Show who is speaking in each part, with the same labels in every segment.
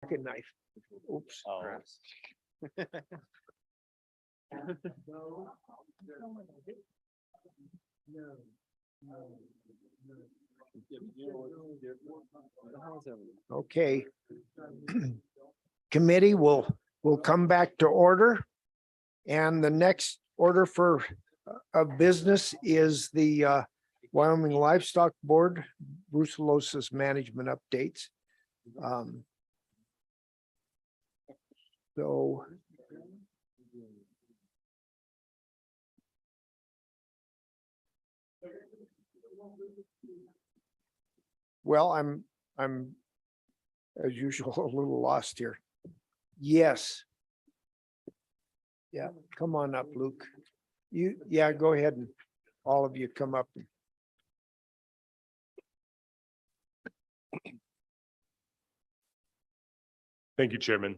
Speaker 1: pocket knife. Oops.
Speaker 2: Oh.
Speaker 1: Okay. Committee will come back to order. And the next order for of business is the Wyoming Livestock Board Brucellosis management updates. So well, I'm as usual a little lost here. Yes. Yeah, come on up, Luke. Yeah, go ahead and all of you come up.
Speaker 3: Thank you, Chairman.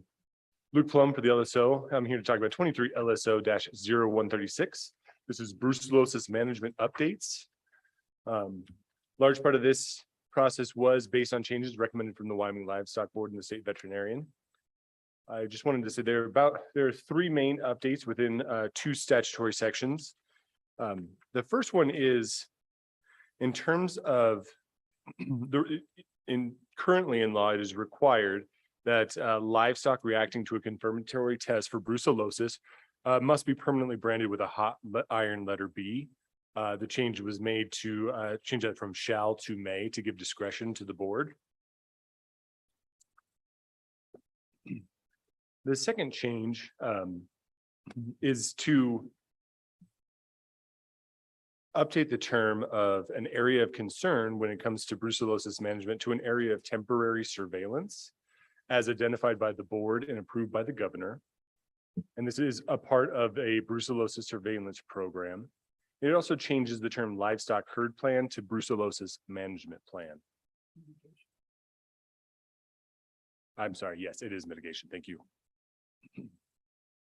Speaker 3: Luke Plum for the LSO. I'm here to talk about 23 LSO-0136. This is brucellosis management updates. Large part of this process was based on changes recommended from the Wyoming Livestock Board and the State Veterinarian. I just wanted to say there are three main updates within two statutory sections. The first one is in terms of currently in law, it is required that livestock reacting to a confirmatory test for brucellosis must be permanently branded with a hot iron letter B. The change was made to change that from shall to may to give discretion to the board. The second change is to update the term of an area of concern when it comes to brucellosis management to an area of temporary surveillance as identified by the board and approved by the governor. And this is a part of a brucellosis surveillance program. It also changes the term livestock herd plan to brucellosis management plan. I'm sorry, yes, it is mitigation. Thank you.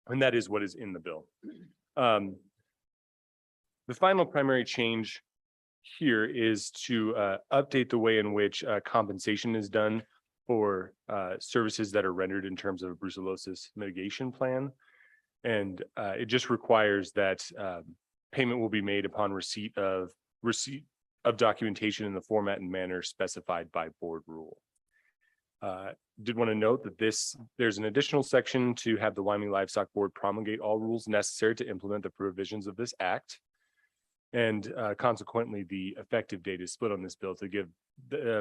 Speaker 3: And that is what is in the bill. The final primary change here is to update the way in which compensation is done for services that are rendered in terms of a brucellosis mitigation plan. And it just requires that payment will be made upon receipt of documentation in the format and manner specified by board rule. Did want to note that there's an additional section to have the Wyoming Livestock Board promulgate all rules necessary to implement the provisions of this act. And consequently, the effective date is split on this bill to give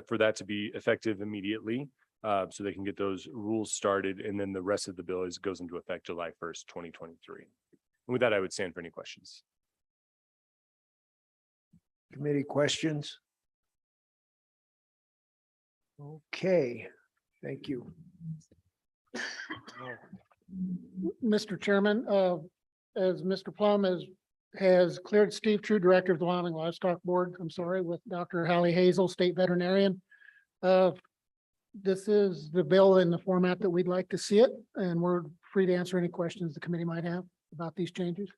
Speaker 3: for that to be effective immediately, so they can get those rules started, and then the rest of the bill goes into effect July 1st, 2023. And with that, I would stand for any questions.
Speaker 1: Committee questions? Okay, thank you.
Speaker 4: Mr. Chairman, as Mr. Plum has cleared Steve True, Director of the Wyoming Livestock Board, with Dr. Hallie Hazel, State Veterinarian. This is the bill in the format that we'd like to see it, and we're free to answer any questions the committee might have about these changes.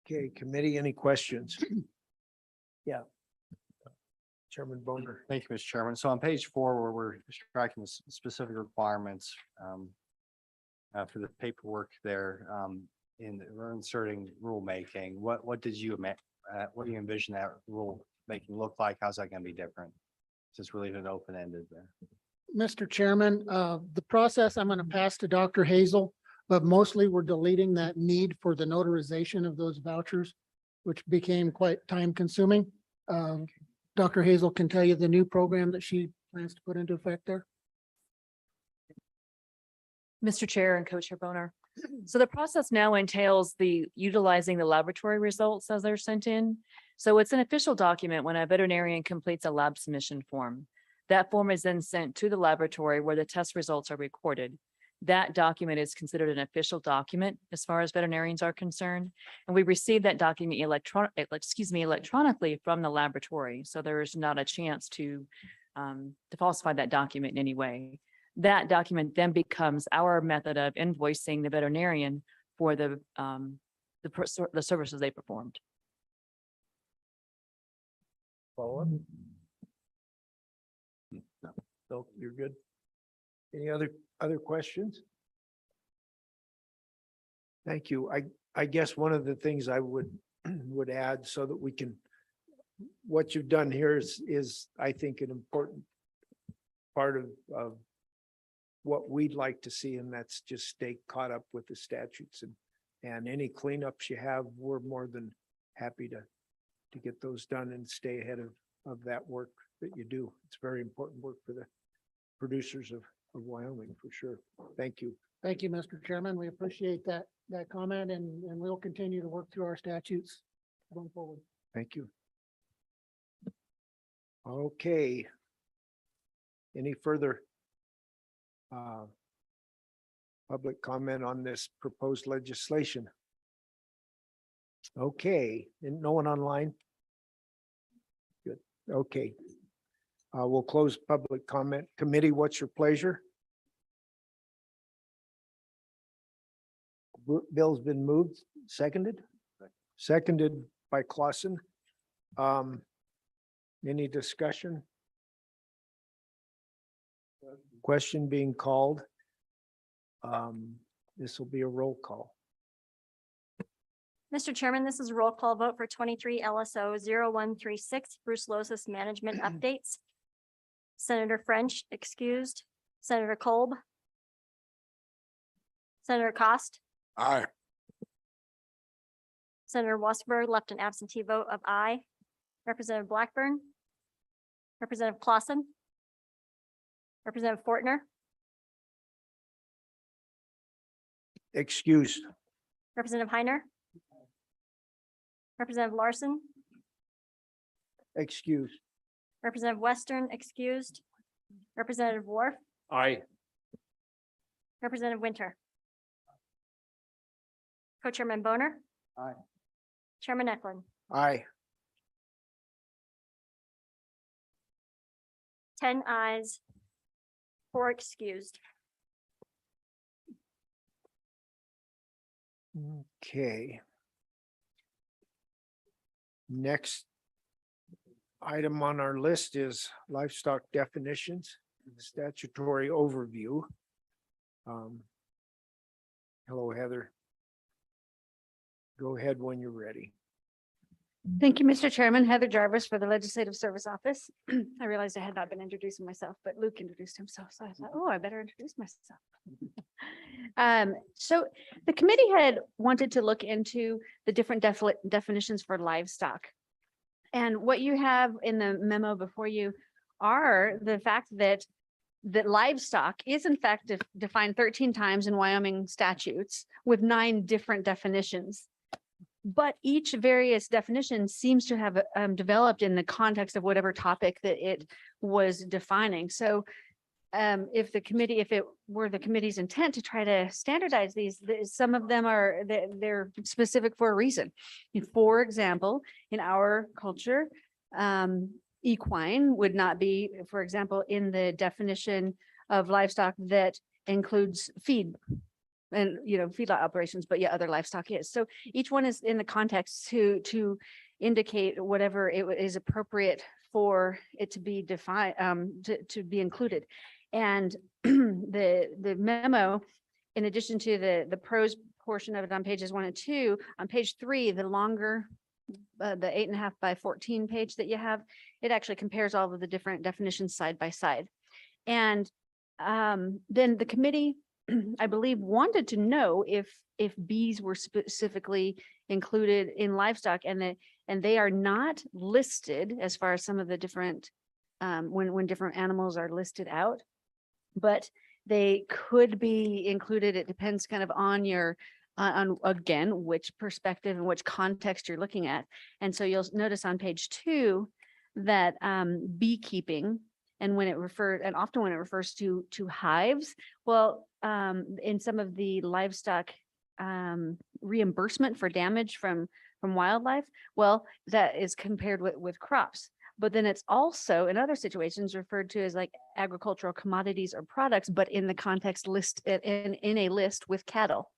Speaker 1: Okay, committee, any questions? Yeah. Chairman Boner.
Speaker 2: Thank you, Mr. Chairman. So on page 4, where we're tracking the specific requirements for the paperwork there, we're inserting rulemaking. What do you envision that rule making look like? How's that going to be different? Just really an open ended there.
Speaker 4: Mr. Chairman, the process I'm going to pass to Dr. Hazel, but mostly we're deleting that need for the notarization of those vouchers, which became quite time consuming. Dr. Hazel can tell you the new program that she plans to put into effect there.
Speaker 5: Mr. Chair and Co-Chair Boner. So the process now entails utilizing the laboratory results as they're sent in. So it's an official document when a veterinarian completes a lab submission form. That form is then sent to the laboratory where the test results are recorded. That document is considered an official document as far as veterinarians are concerned. And we receive that document electronically from the laboratory. So there is not a chance to falsify that document in any way. That document then becomes our method of invoicing the veterinarian for the services they performed.
Speaker 1: Follow up? No, you're good. Any other questions? Thank you. I guess one of the things I would add so that we can, what you've done here is I think an important part of what we'd like to see, and that's just stay caught up with the statutes and any cleanups you have, we're more than happy to get those done and stay ahead of that work that you do. It's very important work for the producers of Wyoming, for sure. Thank you.
Speaker 4: Thank you, Mr. Chairman. We appreciate that comment and we'll continue to work through our statutes going forward.
Speaker 1: Thank you. Okay. Any further public comment on this proposed legislation? Okay, and no one online? Good, okay. We'll close public comment. Committee, what's your pleasure? Bill's been moved, seconded? Seconded by Clausen. Any discussion? Question being called. This will be a roll call.
Speaker 6: Mr. Chairman, this is a roll call vote for 23 LSO 0136 Brucellosis management updates. Senator French excused, Senator Kolb, Senator Cost,
Speaker 1: Aye.
Speaker 6: Senator Wasserberg left an absentee vote of aye. Representative Blackburn, Representative Clausen, Representative Fortner,
Speaker 1: Excused.
Speaker 6: Representative Heiner, Representative Larson,
Speaker 1: Excused.
Speaker 6: Representative Western excused, Representative Wharf,
Speaker 3: Aye.
Speaker 6: Representative Winter. Co-Chairman Boner.
Speaker 2: Aye.
Speaker 6: Chairman Eklund.
Speaker 1: Aye.
Speaker 6: 10 ayes, 4 excused.
Speaker 1: Okay. Next item on our list is livestock definitions, statutory overview. Hello, Heather. Go ahead when you're ready.
Speaker 7: Thank you, Mr. Chairman. Heather Jarvis for the Legislative Service Office. I realized I had not been introducing myself, but Luke introduced himself. So I thought, oh, I better introduce myself. So the committee had wanted to look into the different definitions for livestock. And what you have in the memo before you are the fact that livestock is in fact defined 13 times in Wyoming statutes with 9 different definitions. But each various definition seems to have developed in the context of whatever topic that it was defining. So if it were the committee's intent to try to standardize these, some of them they're specific for a reason. For example, in our culture, equine would not be, for example, in the definition of livestock that includes feed and, feedlot operations, but yet other livestock is. So each one is in the context to indicate whatever it is appropriate for it to be defined, to be included. And the memo, in addition to the prose portion of it on pages 1 and 2, on page 3, the longer, the 8.5 by 14 page that you have, it actually compares all of the different definitions side by side. And then the committee, I believe, wanted to know if bees were specifically included in livestock, and they are not listed as far as some of the different when different animals are listed out, but they could be included. It depends kind of on your on again which perspective and which context you're looking at. And so you'll notice on page 2 that beekeeping, and often when it refers to hives, well, in some of the livestock reimbursement for damage from wildlife, well, that is compared with crops. But then it's also in other situations referred to as like agricultural commodities or products, but in the context list in a list with cattle.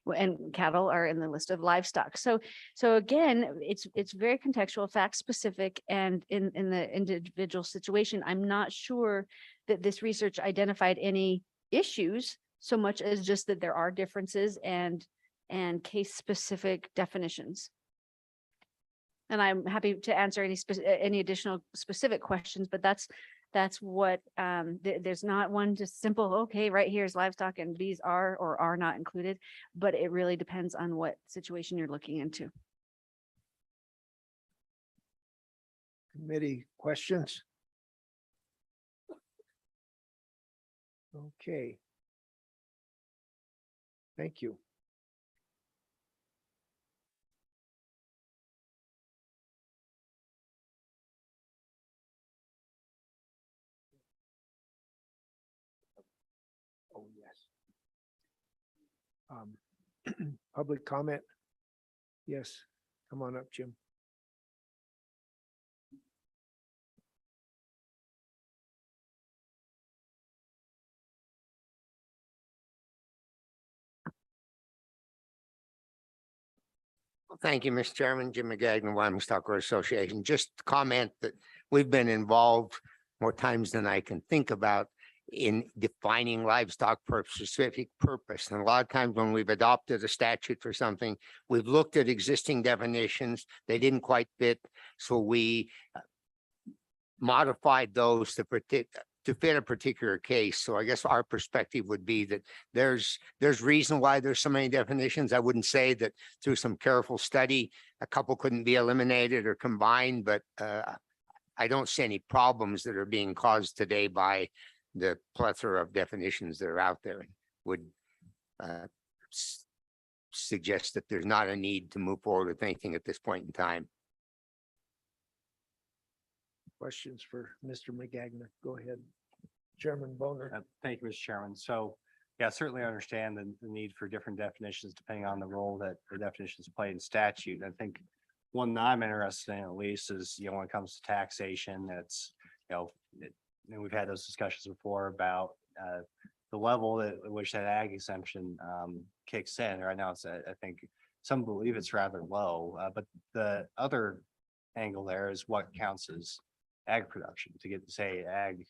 Speaker 7: And cattle are in the list of livestock. So again, it's very contextual, fact specific, and in the individual situation, I'm not sure that this research identified any issues so much as just that there are differences and case specific definitions. And I'm happy to answer any additional specific questions, but that's what, there's not one just simple, okay, right here's livestock and bees are or are not included, but it really depends on what situation you're looking into.
Speaker 1: Committee questions? Okay. Thank you. Oh, yes. Public comment? Yes, come on up, Jim.
Speaker 8: Thank you, Mr. Chairman. Jim McGagnon, Wyoming Stock Growers Association. Just to comment that we've been involved more times than I can think about in defining livestock for a specific purpose. And a lot of times when we've adopted a statute for something, we've looked at existing definitions. They didn't quite fit. So we modified those to fit a particular case. So I guess our perspective would be that there's reason why there's so many definitions. I wouldn't say that through some careful study, a couple couldn't be eliminated or combined, but I don't see any problems that are being caused today by the plethora of definitions that are out there. Would suggest that there's not a need to move forward with anything at this point in time.
Speaker 1: Questions for Mr. McGagnon? Go ahead. Chairman Boner.
Speaker 2: Thank you, Mr. Chairman. So, yeah, certainly understand the need for different definitions depending on the role that the definitions play in statute. I think one that I'm interested in at least is, when it comes to taxation, that's, we've had those discussions before about the level at which that ag exemption kicks in. Right now, it's I think some believe it's rather low, but the other angle there is what counts as ag production to get, say, ag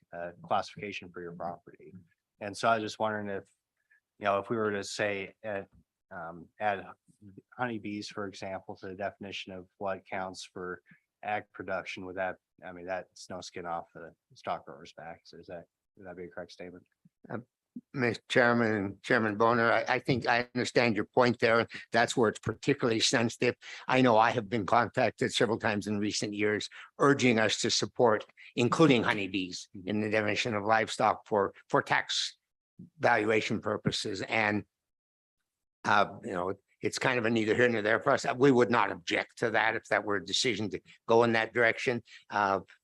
Speaker 2: classification for your property. And so I was just wondering if we were to say add honeybees, for example, to the definition of what counts for ag production, would that, that's no skin off the stock growers' backs. Would that be a correct statement?
Speaker 8: Mr. Chairman and Chairman Boner, I think I understand your point there. That's where it's particularly sensitive. I know I have been contacted several times in recent years urging us to support including honeybees in the definition of livestock for tax valuation purposes. And it's kind of a neither here nor there for us. We would not object to that if that were a decision to go in that direction,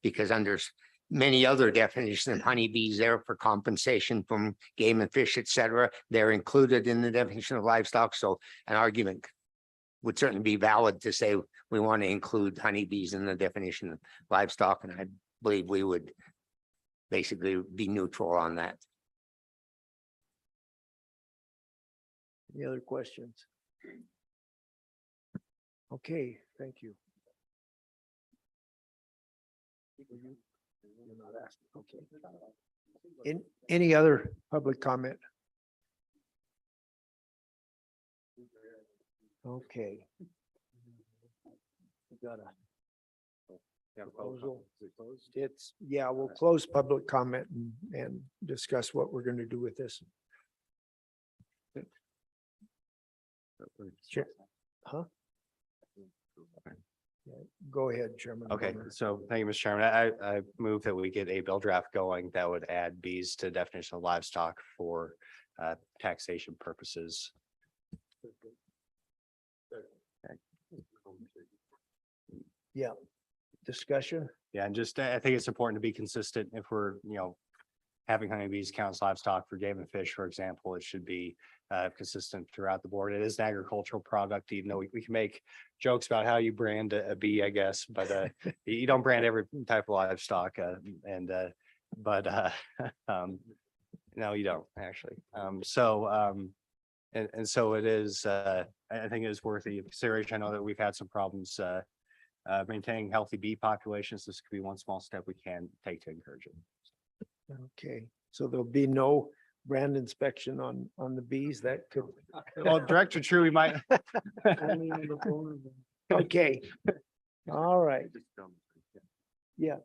Speaker 8: because under many other definitions of honeybees there for compensation from game and fish, et cetera, they're included in the definition of livestock. So an argument would certainly be valid to say we want to include honeybees in the definition of livestock. And I believe we would basically be neutral on that.
Speaker 1: Any other questions? Okay, thank you. You're not asking, okay. Any other public comment? Okay. We got a proposal. We'll close public comment and discuss what we're going to do with this. Sure. Huh? Yeah, go ahead, Chairman.
Speaker 2: Okay,
Speaker 1: Boner.
Speaker 2: so thank you, Mr. Chairman. I move that we get a bill draft going that would add bees to definition of livestock for taxation purposes.
Speaker 1: Yeah. Discussion?
Speaker 2: Yeah, and just I think it's important to be consistent if we're, having honeybees count as livestock for game and fish, for example, it should be consistent throughout the board. It is an agricultural product, even though we can make jokes about how you brand a bee, I guess, but you don't brand every type of livestock. No, you don't actually. And so it is, I think it is worthy of consideration. I know that we've had some problems maintaining healthy bee populations. This could be one small step we can take to encourage it.
Speaker 1: Okay, so there'll be no brand inspection on the bees, that could,
Speaker 2: Well, Director True, we might.
Speaker 1: okay. All right. Yeah,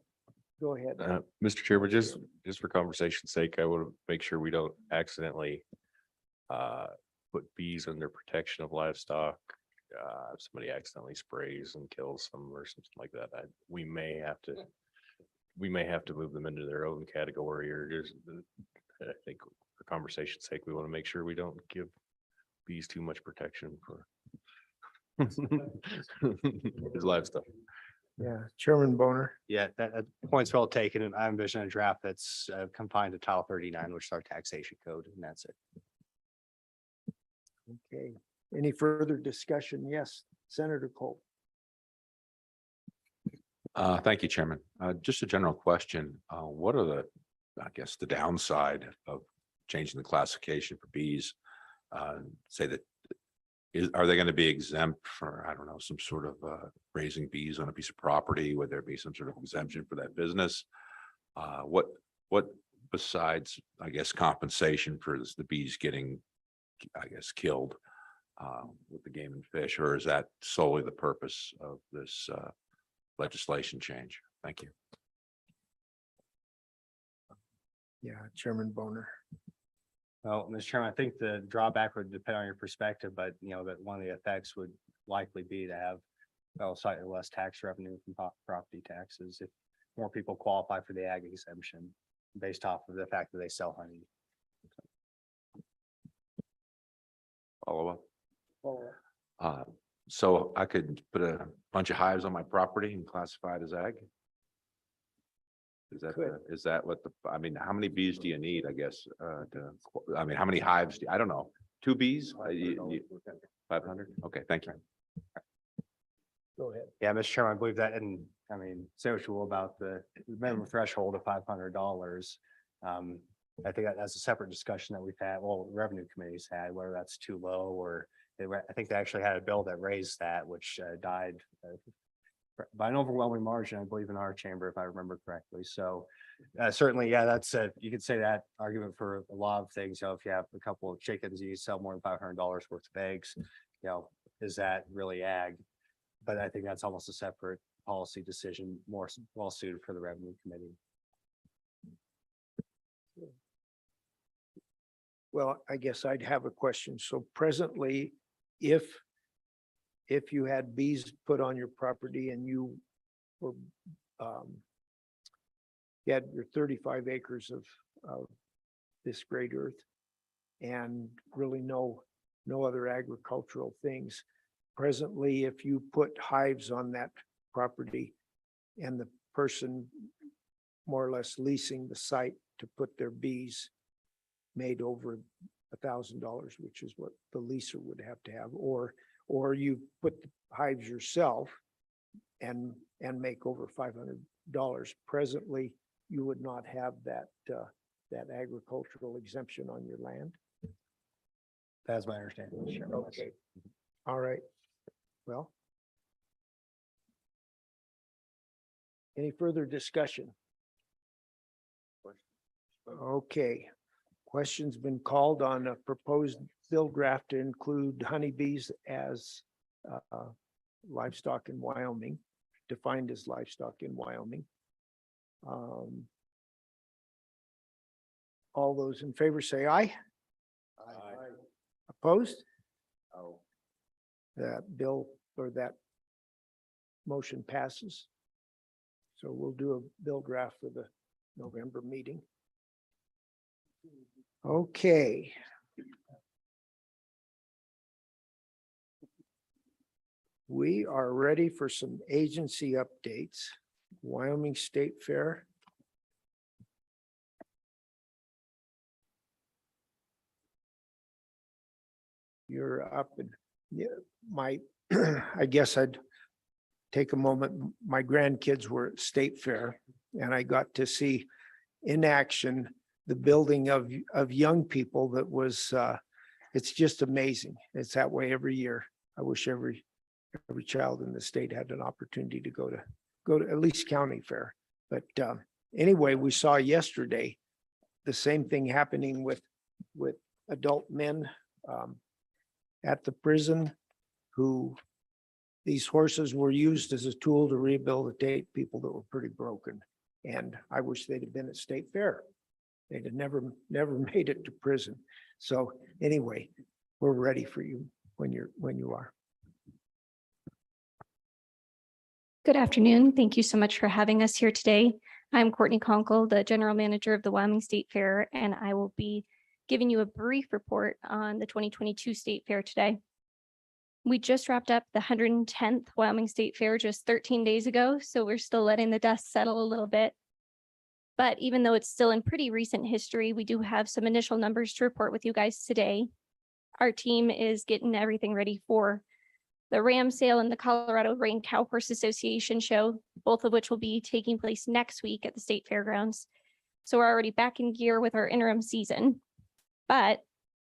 Speaker 1: go ahead.
Speaker 9: Mr. Chairman, just for conversation's sake, I want to make sure we don't accidentally put bees under protection of livestock. If somebody accidentally sprays and kills them or something like that, we may have to move them into their own category, or just, I think for conversation's sake, we want to make sure we don't give bees too much protection for his livestock.
Speaker 1: Yeah, Chairman Boner.
Speaker 2: Yeah, that point's well taken, and I envision a draft that's confined to Title 39, which is our taxation code, and that's it.
Speaker 1: Okay, any further discussion? Yes, Senator Cole.
Speaker 10: Thank you, Chairman. Just a general question. What are the, I guess, the downside of changing the classification for bees? Say that, are they going to be exempt for, I don't know, some sort of raising bees on a piece of property? Would there be some sort of exemption for that business? What besides, I guess, compensation for the bees getting, I guess, killed with the game and fish, or is that solely the purpose of this legislation change? Thank you.
Speaker 1: Yeah, Chairman Boner.
Speaker 2: Well, Mr. Chairman, I think the drawback would depend on your perspective, but that one of the effects would likely be to have slightly less tax revenue from property taxes if more people qualify for the ag exemption based off of the fact that they sell honey.
Speaker 10: Follow up. So I could put a bunch of hives on my property and classify it as ag? Is that what I mean, how many bees do you need, I guess, how many hives? I don't know, 2 bees? 500? Okay, thank you.
Speaker 1: Go ahead.
Speaker 2: Yeah, Mr. Chairman, I believe that, and I mean, say what you will about the minimum threshold of $500. I think that's a separate discussion that we've had, well, the revenue committee's had, whether that's too low or I think they actually had a bill that raised that, which died by an overwhelming margin, I believe, in our chamber, if I remember correctly. So certainly, yeah, that's you could say that argument for a lot of things. If you have a couple of chickens, you sell more than $500 worth of eggs, is that really ag? But I think that's almost a separate policy decision, more well suited for the revenue committee.
Speaker 1: Well, I guess I'd have a question. So presently, if you had bees put on your property and you were, you had your 35 acres of this great earth and really no other agricultural things. Presently, if you put hives on that property and the person more or less leasing the site to put their bees made over $1,000, which is what the leaser would have to have, or you put the hives yourself and make over $500. Presently, you would not have that agricultural exemption on your land.
Speaker 2: That's my understanding. Sure.
Speaker 1: Okay. All right. Well. Any further discussion? Okay. Question's been called on a proposed bill draft to include honeybees as livestock in Wyoming, defined as livestock in Wyoming. All those in favor say aye. Aye. Opposed? Oh. That bill or that motion passes. So we'll do a bill draft for the November meeting. Okay. We are ready for some agency updates. Wyoming State Fair. You're up and I guess I'd take a moment. My grandkids were at State Fair and I got to see in action the building of young people that was, it's just amazing. It's that way every year. I wish every child in the state had an opportunity to go to at least county fair. But anyway, we saw yesterday the same thing happening with with adult men at the prison who these horses were used as a tool to rehabilitate people that were pretty broken. And I wish they'd have been at State Fair. They'd have never made it to prison. So anyway, we're ready for you when you are.
Speaker 6: Good afternoon. Thank you so much for having us here today. I'm Courtney Conkle, the General Manager of the Wyoming State Fair, and I will be giving you a brief report on the 2022 State Fair today. We just wrapped up the 110th Wyoming State Fair just 13 days ago, so we're still letting the dust settle a little bit. But even though it's still in pretty recent history, we do have some initial numbers to report with you guys today. Our team is getting everything ready for the ram sale and the Colorado Rain Cow Horse Association show, both of which will be taking place next week at the state fairgrounds. So we're already back in gear with our interim season. But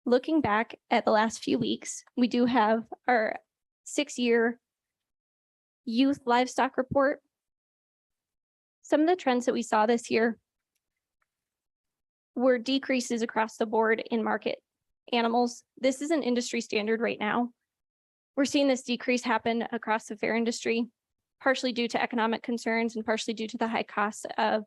Speaker 6: looking back at the last few weeks, we do have our 6-year youth livestock report. Some of the trends that we saw this year were decreases across the board in market animals. This is an industry standard right now. We're seeing this decrease happen across the fair industry, partially due to economic concerns and partially due to the high cost of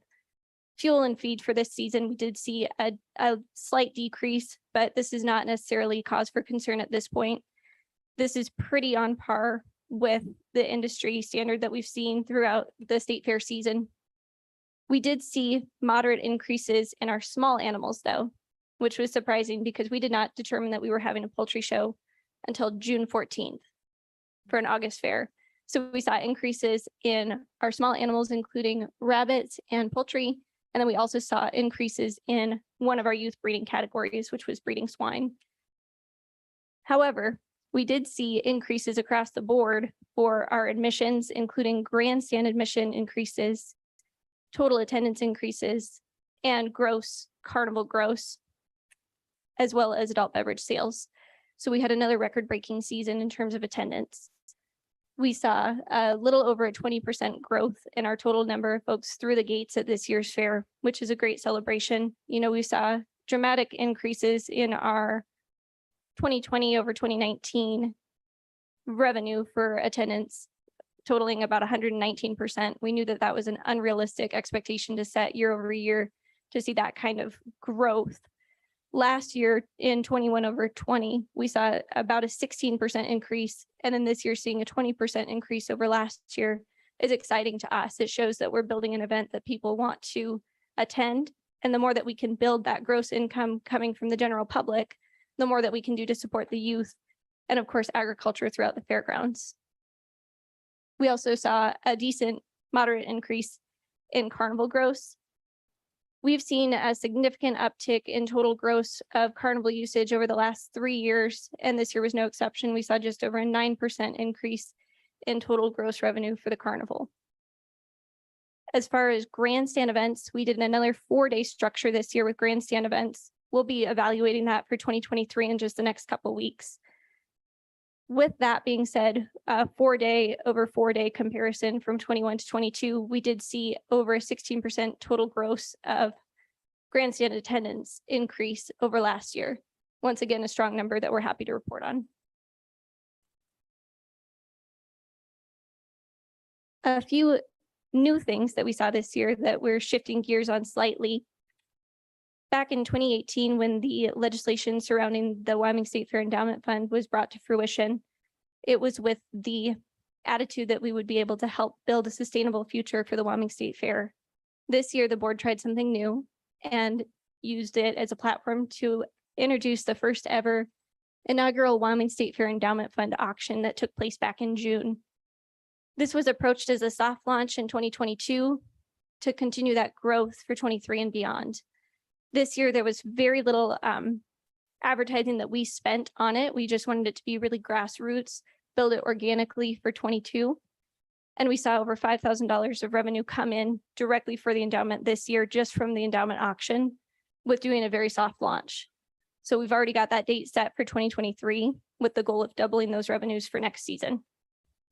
Speaker 6: fuel and feed for this season. We did see a slight decrease, but this is not necessarily cause for concern at this point. This is pretty on par with the industry standard that we've seen throughout the state fair season. We did see moderate increases in our small animals though, which was surprising because we did not determine that we were having a poultry show until June 14th for an August fair. So we saw increases in our small animals, including rabbits and poultry. And then we also saw increases in one of our youth breeding categories, which was breeding swine. However, we did see increases across the board for our admissions, including grandstand admission increases, total attendance increases, and carnival gross, as well as adult beverage sales. So we had another record-breaking season in terms of attendance. We saw a little over a 20% growth in our total number of folks through the gates at this year's fair, which is a great celebration. You know, we saw dramatic increases in our 2020 over 2019 revenue for attendance, totaling about 119%. We knew that that was an unrealistic expectation to set year over year to see that kind of growth. Last year in 21 over 20, we saw about a 16% increase. And then this year seeing a 20% increase over last year is exciting to us. It shows that we're building an event that people want to attend. And the more that we can build that gross income coming from the general public, the more that we can do to support the youth and of course, agriculture throughout the fairgrounds. We also saw a decent moderate increase in carnival gross. We've seen a significant uptick in total gross of carnival usage over the last 3 years, and this year was no exception. We saw just over a 9% increase in total gross revenue for the carnival. As far as grandstand events, we did another 4-day structure this year with grandstand events. We'll be evaluating that for 2023 in just the next couple of weeks. With that being said, a 4-day over 4-day comparison from 21 to 22, we did see over a 16% total gross of grandstand attendance increase over last year. Once again, a strong number that we're happy to report on. A few new things that we saw this year that we're shifting gears on slightly. Back in 2018, when the legislation surrounding the Wyoming State Fair Endowment Fund was brought to fruition, it was with the attitude that we would be able to help build a sustainable future for the Wyoming State Fair. This year, the board tried something new and used it as a platform to introduce the first ever inaugural Wyoming State Fair Endowment Fund auction that took place back in June. This was approached as a soft launch in 2022 to continue that growth for 23 and beyond. This year, there was very little advertising that we spent on it. We just wanted it to be really grassroots, build it organically for 22. And we saw over $5,000 of revenue come in directly for the endowment this year, just from the endowment auction, with doing a very soft launch. So we've already got that date set for 2023 with the goal of doubling those revenues for next season.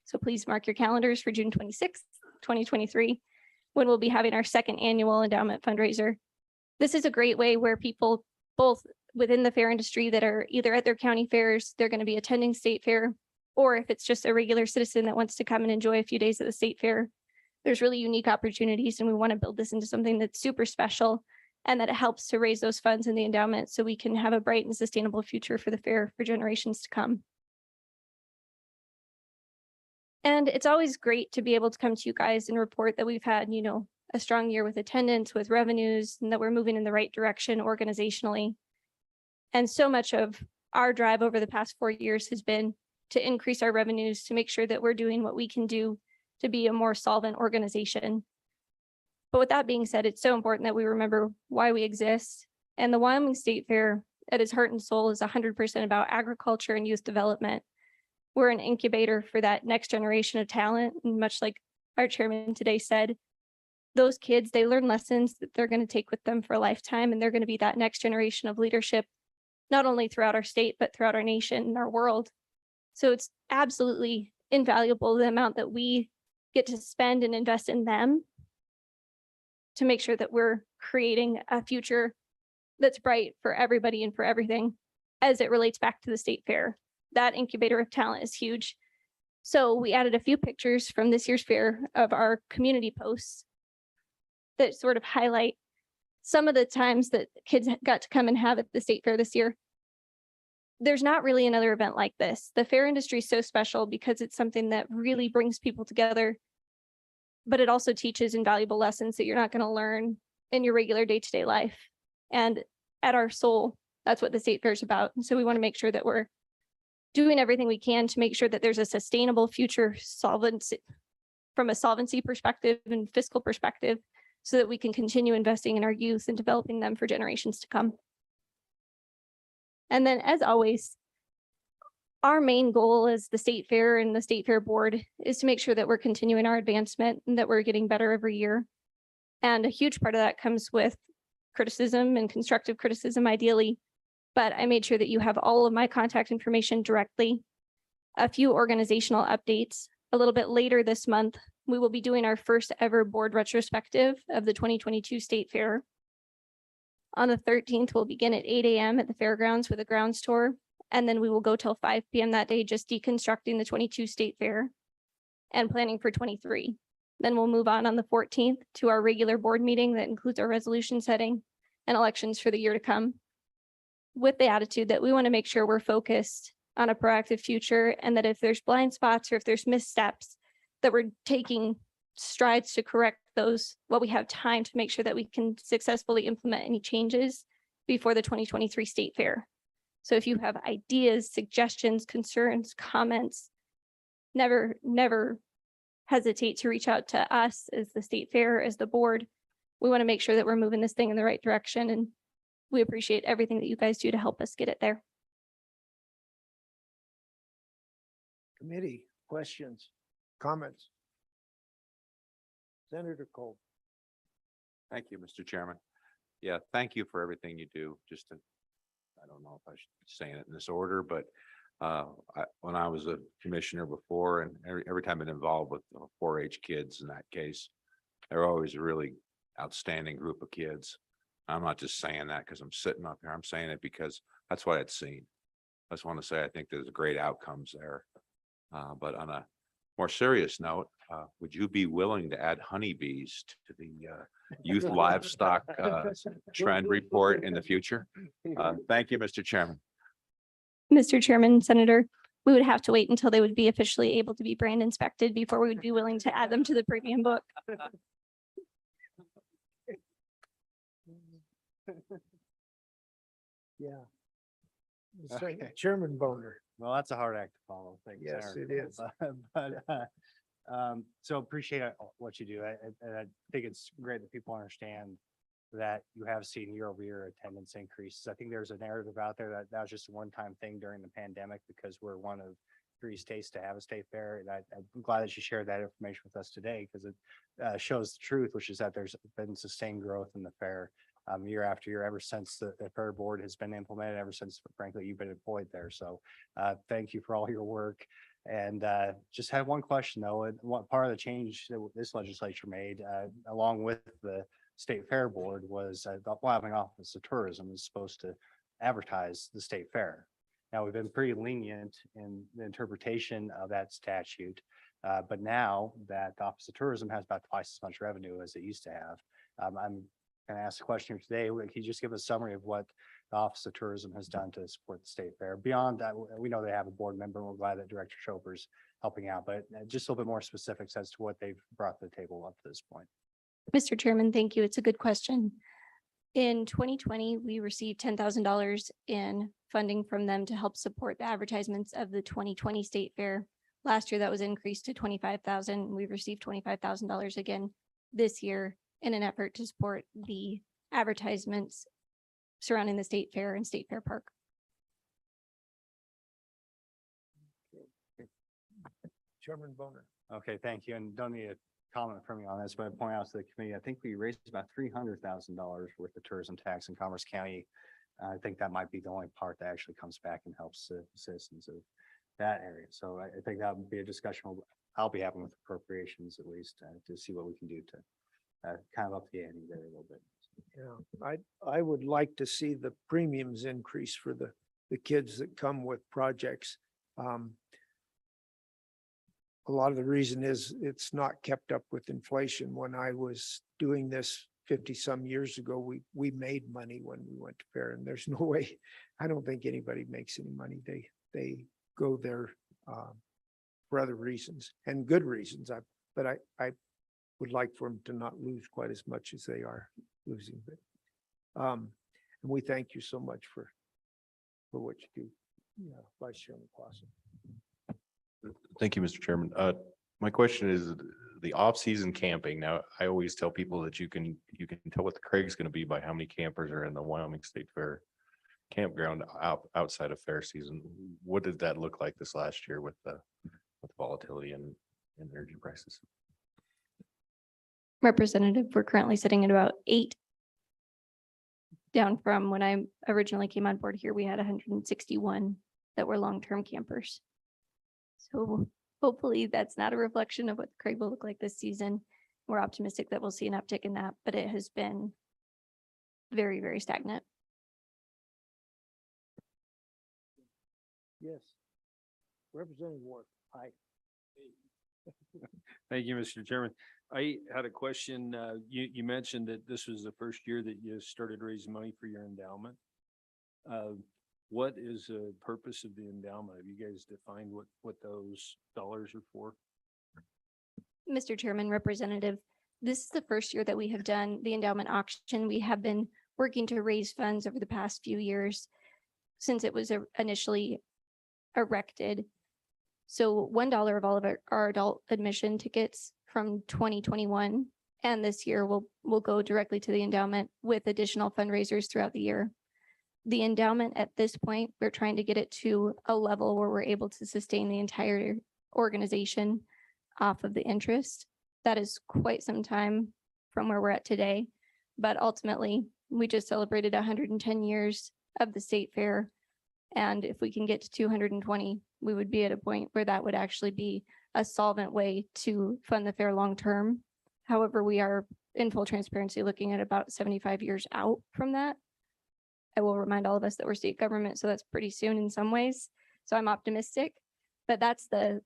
Speaker 6: So please mark your calendars for June 26th, 2023, when we'll be having our second annual endowment fundraiser. This is a great way where people, both within the fair industry that are either at their county fairs, they're going to be attending state fair, or if it's just a regular citizen that wants to come and enjoy a few days at the state fair. There's really unique opportunities, and we want to build this into something that's super special and that it helps to raise those funds in the endowment so we can have a bright and sustainable future for the fair for generations to come. And it's always great to be able to come to you guys and report that we've had, a strong year with attendance, with revenues, and that we're moving in the right direction organizationally. And so much of our drive over the past 4 years has been to increase our revenues, to make sure that we're doing what we can do to be a more solvent organization. But with that being said, it's so important that we remember why we exist. And the Wyoming State Fair, at its heart and soul, is 100% about agriculture and youth development. We're an incubator for that next generation of talent. And much like our chairman today said, those kids, they learn lessons that they're going to take with them for a lifetime, and they're going to be that next generation of leadership, not only throughout our state, but throughout our nation and our world. So it's absolutely invaluable, the amount that we get to spend and invest in them to make sure that we're creating a future that's bright for everybody and for everything as it relates back to the state fair. That incubator of talent is huge. So we added a few pictures from this year's fair of our community posts that sort of highlight some of the times that kids got to come and have at the state fair this year. There's not really another event like this. The fair industry is so special because it's something that really brings people together, but it also teaches invaluable lessons that you're not going to learn in your regular day-to-day life. And at our soul, that's what the state fair is about. And so we want to make sure that we're doing everything we can to make sure that there's a sustainable future solvency from a solvency perspective and fiscal perspective, so that we can continue investing in our youth and developing them for generations to come. And then, as always, our main goal as the state fair and the state fair board is to make sure that we're continuing our advancement and that we're getting better every year. And a huge part of that comes with criticism and constructive criticism, ideally. But I made sure that you have all of my contact information directly. A few organizational updates. A little bit later this month, we will be doing our first ever board retrospective of the 2022 State Fair. On the 13th, we'll begin at 8 a.m. at the fairgrounds with a grounds tour, and then we will go till 5 p.m. that day, just deconstructing the 22 State Fair and planning for 23. Then we'll move on the 14th to our regular board meeting that includes our resolution setting and elections for the year to come, with the attitude that we want to make sure we're focused on a proactive future, and that if there's blind spots or if there's missteps, that we're taking strides to correct those while we have time to make sure that we can successfully implement any changes before the 2023 State Fair. So if you have ideas, suggestions, concerns, comments, never hesitate to reach out to us as the State Fair, as the board. We want to make sure that we're moving this thing in the right direction, and we appreciate everything that you guys do to help us get it there.
Speaker 1: Committee, questions, comments? Senator Cole.
Speaker 10: Thank you, Mr. Chairman. Yeah, thank you for everything you do. Just to, I don't know if I should be saying it in this order, but when I was a commissioner before, and every time I've been involved with 4-H kids in that case, they're always a really outstanding group of kids. I'm not just saying that because I'm sitting up here. I'm saying it because that's what I'd seen. I just want to say I think there's great outcomes there. But on a more serious note, would you be willing to add honeybees to the youth livestock trend report in the future? Thank you, Mr. Chairman.
Speaker 6: Mr. Chairman, Senator, we would have to wait until they would be officially able to be brand inspected before we would be willing to add them to the premium book.
Speaker 1: Yeah.
Speaker 2: Okay.
Speaker 1: Chairman Boner.
Speaker 2: Well, that's a hard act to follow. Thank you,
Speaker 1: Yes,
Speaker 2: Senator.
Speaker 1: it is.
Speaker 2: So appreciate what you do. I think it's great that people understand that you have seen year-over-year attendance increases. I think there's a narrative out there that was just a one-time thing during the pandemic because we're one of 3 states to have a state fair. And I'm glad that you shared that information with us today because it shows the truth, which is that there's been sustained growth in the fair year after year, ever since the fair board has been implemented, ever since, frankly, you've been employed there. So thank you for all your work. And just had one question, though. And what part of the change that this legislature made, along with the state fair board, was the Wyoming Office of Tourism is supposed to advertise the state fair. Now, we've been pretty lenient in the interpretation of that statute. But now that the Office of Tourism has about twice as much revenue as it used to have, I'm going to ask the question today. Can you just give a summary of what the Office of Tourism has done to support the state fair? Beyond that, we know they have a board member. We're glad that Director Schoper's helping out, but just a little bit more specifics as to what they've brought to the table up to this point.
Speaker 6: Mr. Chairman, thank you. It's a good question. In 2020, we received $10,000 in funding from them to help support the advertisements of the 2020 State Fair. Last year, that was increased to $25,000. We've received $25,000 again this year in an effort to support the advertisements surrounding the State Fair and State Fair Park.
Speaker 1: Chairman Boner.
Speaker 2: Okay, thank you. And don't need a comment from you on this, but I point out to the committee, I think we raised about $300,000 worth of tourism tax in Commerce County. I think that might be the only part that actually comes back and helps the citizens of that area. So I think that would be a discussion I'll be having with appropriations at least to see what we can do to kind of up the ante there a little bit.
Speaker 1: Yeah, I would like to see the premiums increase for the kids that come with projects. A lot of the reason is it's not kept up with inflation. When I was doing this 50 some years ago, we made money when we went to fair, and there's no way, I don't think anybody makes any money. They go there for other reasons and good reasons. But I would like for them to not lose quite as much as they are losing. But and we thank you so much for what you do. Yeah, Vice Chairman Clausen.
Speaker 9: Thank you, Mr. Chairman. My question is the off-season camping. Now, I always tell people that you can tell what the Craig's going to be by how many campers are in the Wyoming State Fair campground outside of fair season. What did that look like this last year with the volatility and energy prices?
Speaker 6: Representative, we're currently sitting at about 8. Down from when I originally came on board here, we had 161 that were long-term campers. So hopefully that's not a reflection of what Craig will look like this season. We're optimistic that we'll see an uptick in that, but it has been very, very stagnant.
Speaker 1: Yes. Representative Ward. Hi.
Speaker 11: Thank you, Mr. Chairman. I had a question. You mentioned that this was the first year that you started raising money for your endowment. What is the purpose of the endowment? Have you guys defined what those dollars are for?
Speaker 6: Mr. Chairman, Representative, this is the first year that we have done the endowment auction. We have been working to raise funds over the past few years since it was initially erected. So $1 of all of our adult admission tickets from 2021 and this year will go directly to the endowment with additional fundraisers throughout the year. The endowment at this point, we're trying to get it to a level where we're able to sustain the entire organization off of the interest. That is quite some time from where we're at today. But ultimately, we just celebrated 110 years of the state fair. And if we can get to 220, we would be at a point where that would actually be a solvent way to fund the fair long term. However, we are in full transparency looking at about 75 years out from that. I will remind all of us that we're state government, so that's pretty soon in some ways. So I'm optimistic, but that's the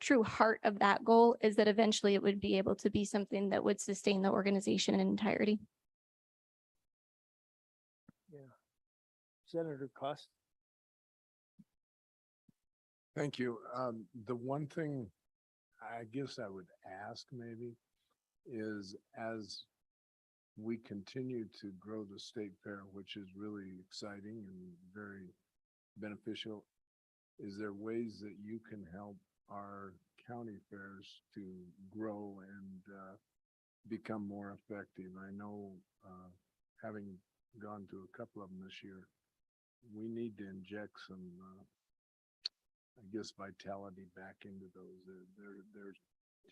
Speaker 6: true heart of that goal, is that eventually it would be able to be something that would sustain the organization in entirety.
Speaker 1: Yeah. Senator Cost.
Speaker 12: Thank you. The one thing I guess I would ask maybe is, as we continue to grow the state fair, which is really exciting and very beneficial, is there ways that you can help our county fairs to grow and become more effective? I know, having gone to a couple of them this year, we need to inject some I guess vitality back into those. They're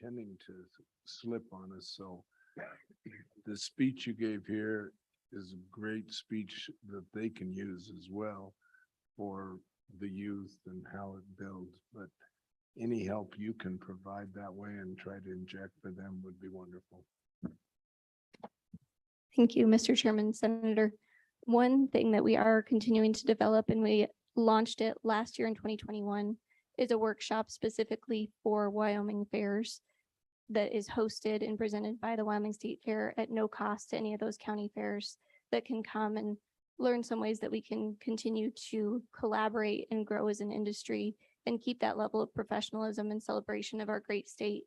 Speaker 12: tending to slip on us. So the speech you gave here is a great speech that they can use as well for the youth and how it builds. But any help you can provide that way and try to inject for them would be wonderful.
Speaker 6: Thank you, Mr. Chairman, Senator. One thing that we are continuing to develop, and we launched it last year in 2021, is a workshop specifically for Wyoming fairs that is hosted and presented by the Wyoming State Fair at no cost to any of those county fairs that can come and learn some ways that we can continue to collaborate and grow as an industry and keep that level of professionalism and celebration of our great state.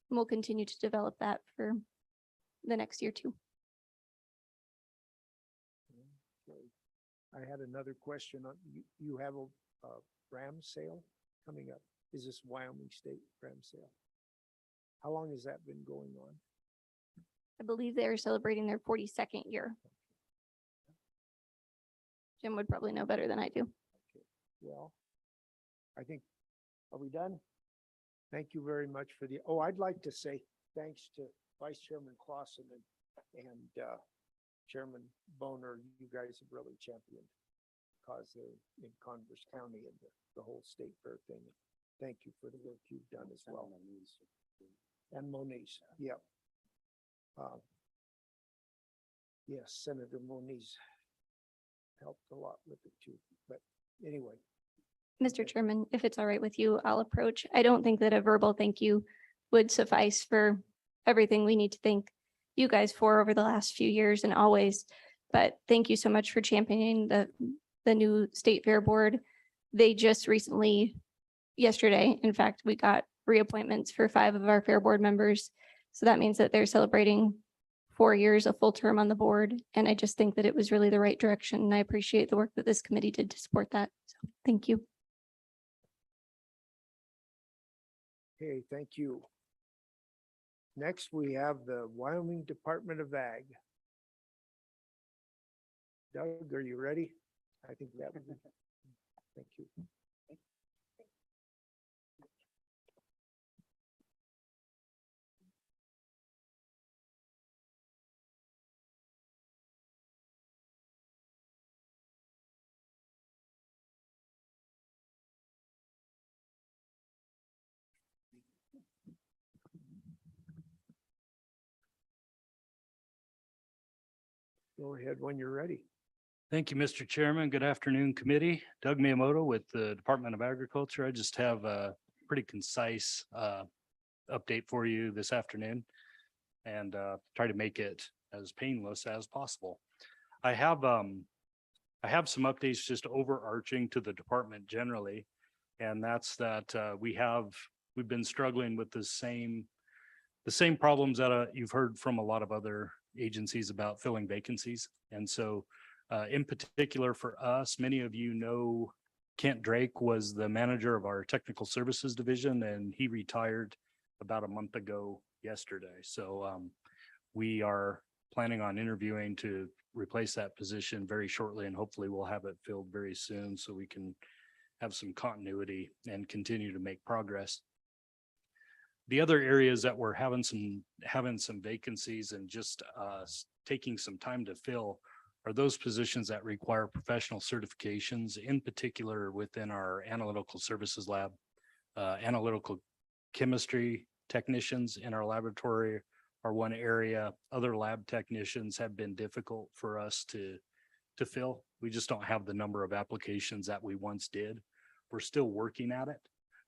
Speaker 6: And we'll continue to develop that for the next year too.
Speaker 1: Okay. I had another question on, you have a ram sale coming up. Is this Wyoming State ram sale? How long has that been going on?
Speaker 6: I believe they are celebrating their 42nd year. Jim would probably know better than I do.
Speaker 1: Okay, well, I think, are we done? Thank you very much for the, oh, I'd like to say thanks to Vice Chairman Clausen and Chairman Boner. You guys have really championed cause there in Converse County and the whole state fair thing. Thank you for the work you've done as well. And Moniz, yeah. Yes, Senator Moniz helped a lot with it too, but anyway.
Speaker 6: Mr. Chairman, if it's all right with you, I'll approach. I don't think that a verbal thank you would suffice for everything we need to thank you guys for over the last few years and always. But thank you so much for championing the new State Fair Board. They just recently, yesterday, in fact, we got reappointments for 5 of our Fair Board members. So that means that they're celebrating 4 years, a full term on the board. And I just think that it was really the right direction. And I appreciate the work that this committee did to support that. So thank you.
Speaker 1: Okay, thank you. Next, we have the Wyoming Department of Ag. Doug, are you ready? I think that would be, thank you. Go ahead when you're ready.
Speaker 13: Thank you, Mr. Chairman. Good afternoon, committee. Doug Miyamoto with the Department of Agriculture. I just have a pretty concise update for you this afternoon and try to make it as painless as possible. I have some updates just overarching to the department generally, and that's that we've been struggling with the same problems that you've heard from a lot of other agencies about filling vacancies. And so in particular for us, many of you know Kent Drake was the manager of our technical services division, and he retired about a month ago yesterday. So we are planning on interviewing to replace that position very shortly, and hopefully we'll have it filled very soon so we can have some continuity and continue to make progress. The other areas that we're having some vacancies and just taking some time to fill are those positions that require professional certifications, in particular within our analytical services lab, analytical chemistry technicians in our laboratory are one area. Other lab technicians have been difficult for us to fill. We just don't have the number of applications that we once did. We're still working at it.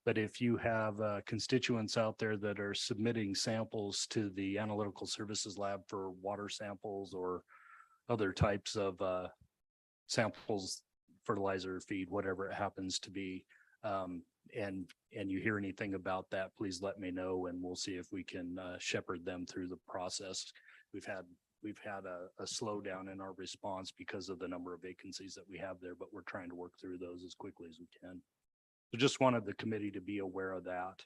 Speaker 13: But if you have constituents out there that are submitting samples to the analytical services lab for water samples or other types of samples, fertilizer, feed, whatever it happens to be, and you hear anything about that, please let me know and we'll see if we can shepherd them through the process. We've had a slowdown in our response because of the number of vacancies that we have there, but we're trying to work through those as quickly as we can. So just wanted the committee to be aware of that.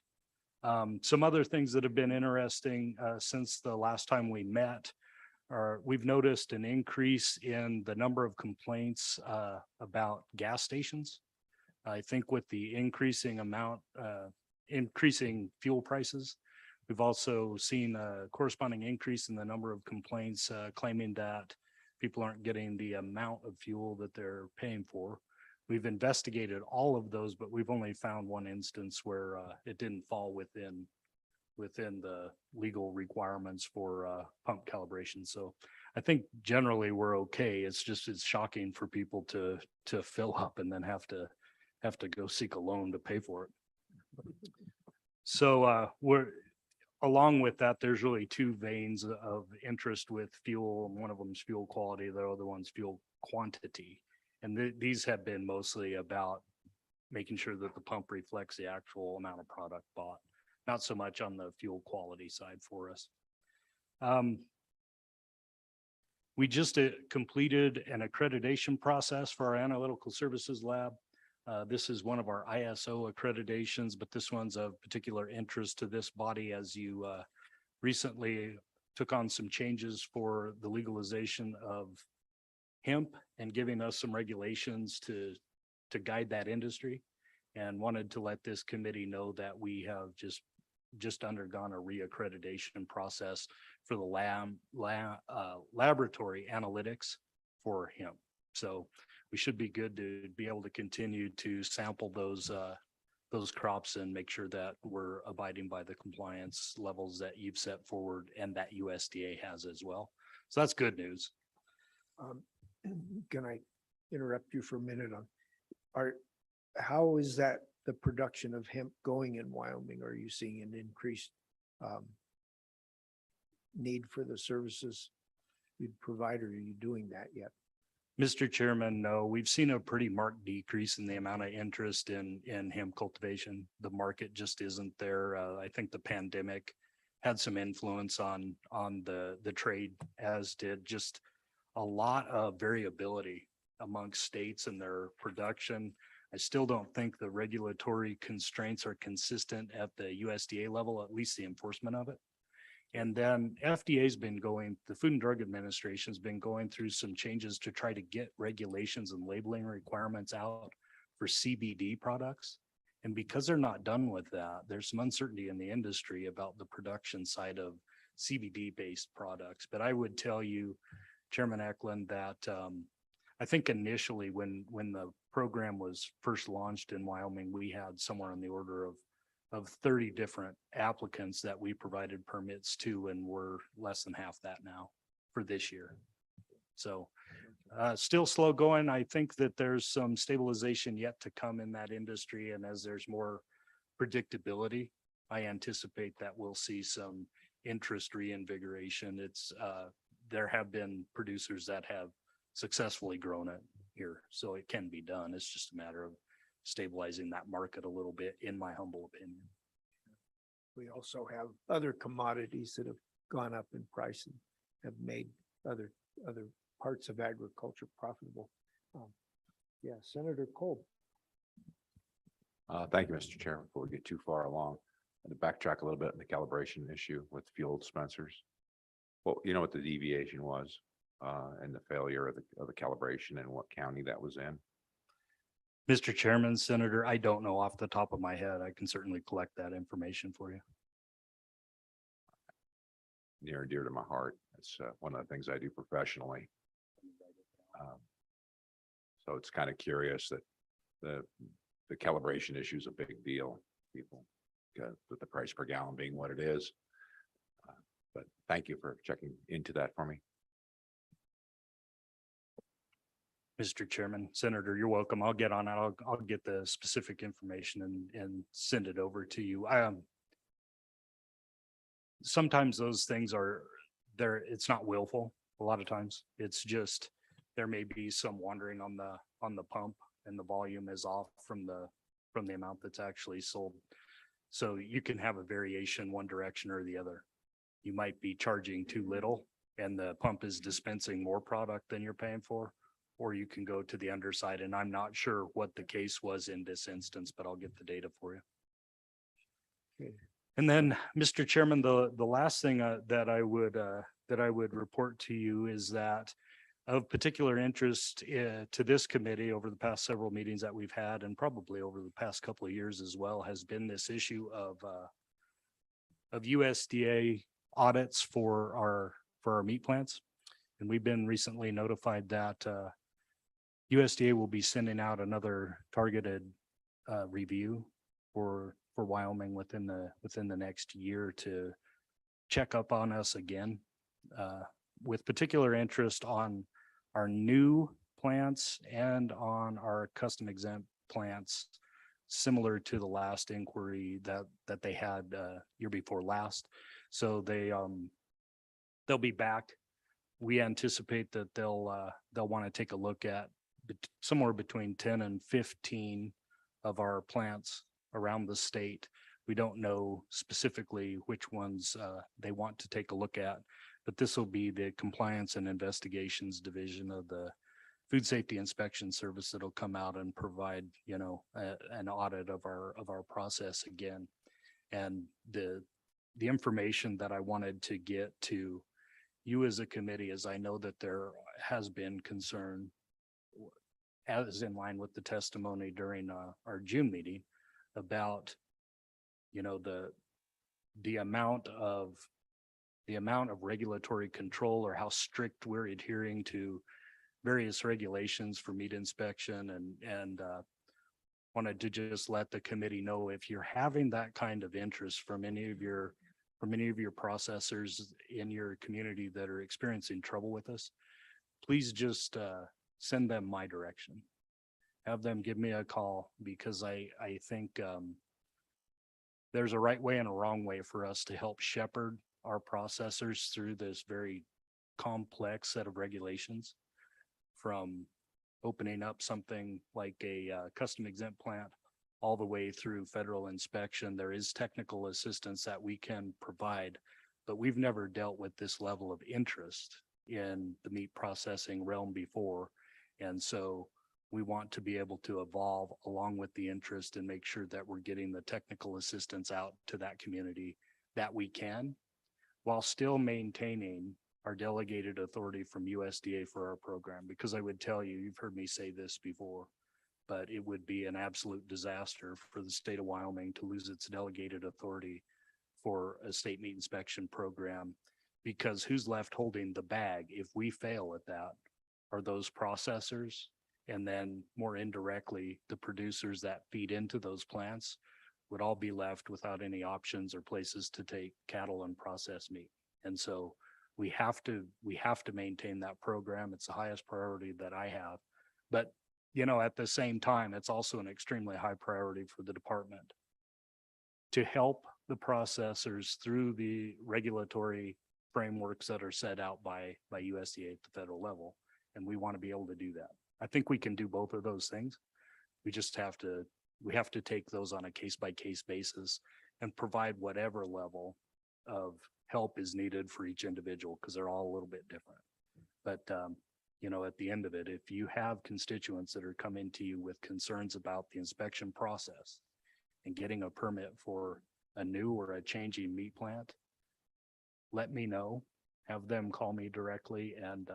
Speaker 13: Some other things that have been interesting since the last time we met are we've noticed an increase in the number of complaints about gas stations. I think with the increasing fuel prices, we've also seen a corresponding increase in the number of complaints claiming that people aren't getting the amount of fuel that they're paying for. We've investigated all of those, but we've only found one instance where it didn't fall within the legal requirements for pump calibration. So I think generally we're okay. It's just, it's shocking for people to fill up and then have to go seek a loan to pay for it. So we're, along with that, there's really two veins of interest with fuel. One of them is fuel quality, the other one's fuel quantity. And these have been mostly about making sure that the pump reflects the actual amount of product bought, not so much on the fuel quality side for us. We just completed an accreditation process for our analytical services lab. This is one of our ISO accreditations, but this one's of particular interest to this body as you recently took on some changes for the legalization of hemp and giving us some regulations to guide that industry, and wanted to let this committee know that we have just undergone a reaccreditation process for the laboratory analytics for hemp. So we should be good to be able to continue to sample those crops and make sure that we're abiding by the compliance levels that you've set forward and that USDA has as well. So that's good news.
Speaker 1: Can I interrupt you for a minute on, how is that the production of hemp going in Wyoming? Are you seeing an increased need for the services you'd provide, or are you doing that yet?
Speaker 13: Mr. Chairman, no, we've seen a pretty marked decrease in the amount of interest in hemp cultivation. The market just isn't there. I think the pandemic had some influence on the trade, as did just a lot of variability amongst states and their production. I still don't think the regulatory constraints are consistent at the USDA level, at least the enforcement of it. And then FDA's been going, the Food and Drug Administration has been going through some changes to try to get regulations and labeling requirements out for CBD products. And because they're not done with that, there's some uncertainty in the industry about the production side of CBD-based products. But I would tell you, Chairman Eklund, that I think initially when the program was first launched in Wyoming, we had somewhere on the order of 30 different applicants that we provided permits to, and we're less than half that now for this year. So still slow going. I think that there's some stabilization yet to come in that industry. And as there's more predictability, I anticipate that we'll see some interest reinvigoration. There have been producers that have successfully grown it here, so it can be done. It's just a matter of stabilizing that market a little bit, in my humble opinion.
Speaker 1: We also have other commodities that have gone up in price and have made other parts of agriculture profitable. Yeah, Senator Kolb.
Speaker 10: Thank you, Mr. Chairman. Before we get too far along, and to backtrack a little bit on the calibration issue with fuel dispensers. Well, you know what the deviation was and the failure of the calibration and what county that was in?
Speaker 13: Mr. Chairman, Senator, I don't know off the top of my head. I can certainly collect that information for you.
Speaker 10: Near and dear to my heart. It's one of the things I do professionally. So it's kind of curious that the calibration issue is a big deal. People, with the price per gallon being what it is. But thank you for checking into that for me.
Speaker 13: Mr. Chairman, Senator, you're welcome. I'll get on it. I'll get the specific information and send it over to you. Sometimes those things are there. It's not willful. A lot of times it's just, there may be some wandering on the pump and the volume is off from the amount that's actually sold. So you can have a variation one direction or the other. You might be charging too little and the pump is dispensing more product than you're paying for, or you can go to the underside. And I'm not sure what the case was in this instance, but I'll get the data for you.
Speaker 1: Okay.
Speaker 13: And then, Mr. Chairman, the last thing that I would report to you is that of particular interest to this committee over the past several meetings that we've had, and probably over the past couple of years as well, has been this issue of USDA audits for our meat plants. And we've been recently notified that USDA will be sending out another targeted review for Wyoming within the next year to check up on us again. with particular interest on our new plants and on our custom exempt plants, similar to the last inquiry that they had year before last. So they'll be back. We anticipate that they'll want to take a look at somewhere between 10 and 15 of our plants around the state. We don't know specifically which ones they want to take a look at, but this will be the Compliance and Investigations Division of the Food Safety Inspection Service that'll come out and provide, an audit of our process again. And the information that I wanted to get to you as a committee is I know that there has been concern, as in line with the testimony during our June meeting, about the amount of regulatory control, or how strict we're adhering to various regulations for meat inspection, and wanted to just let the committee know, if you're having that kind of interest from any of your processors in your community that are experiencing trouble with us, please just send them my direction. Have them give me a call, because I think there's a right way and a wrong way for us to help shepherd our processors through this very complex set of regulations, from opening up something like a custom exempt plant all the way through federal inspection. There is technical assistance that we can provide, but we've never dealt with this level of interest in the meat processing realm before. And so we want to be able to evolve along with the interest and make sure that we're getting the technical assistance out to that community that we can, while still maintaining our delegated authority from USDA for our program. Because I would tell you, you've heard me say this before, but it would be an absolute disaster for the state of Wyoming to lose its delegated authority for a state meat inspection program, because who's left holding the bag if we fail at that are those processors, and then more indirectly, the producers that feed into those plants would all be left without any options or places to take cattle and process meat. And so we have to maintain that program. It's the highest priority that I have. But at the same time, it's also an extremely high priority for the department to help the processors through the regulatory frameworks that are set out by USDA at the federal level. And we want to be able to do that. I think we can do both of those things. We just have to take those on a case by case basis and provide whatever level of help is needed for each individual, because they're all a little bit different. But at the end of it, if you have constituents that are coming to you with concerns about the inspection process and getting a permit for a new or a changing meat plant, let me know, have them call me directly, and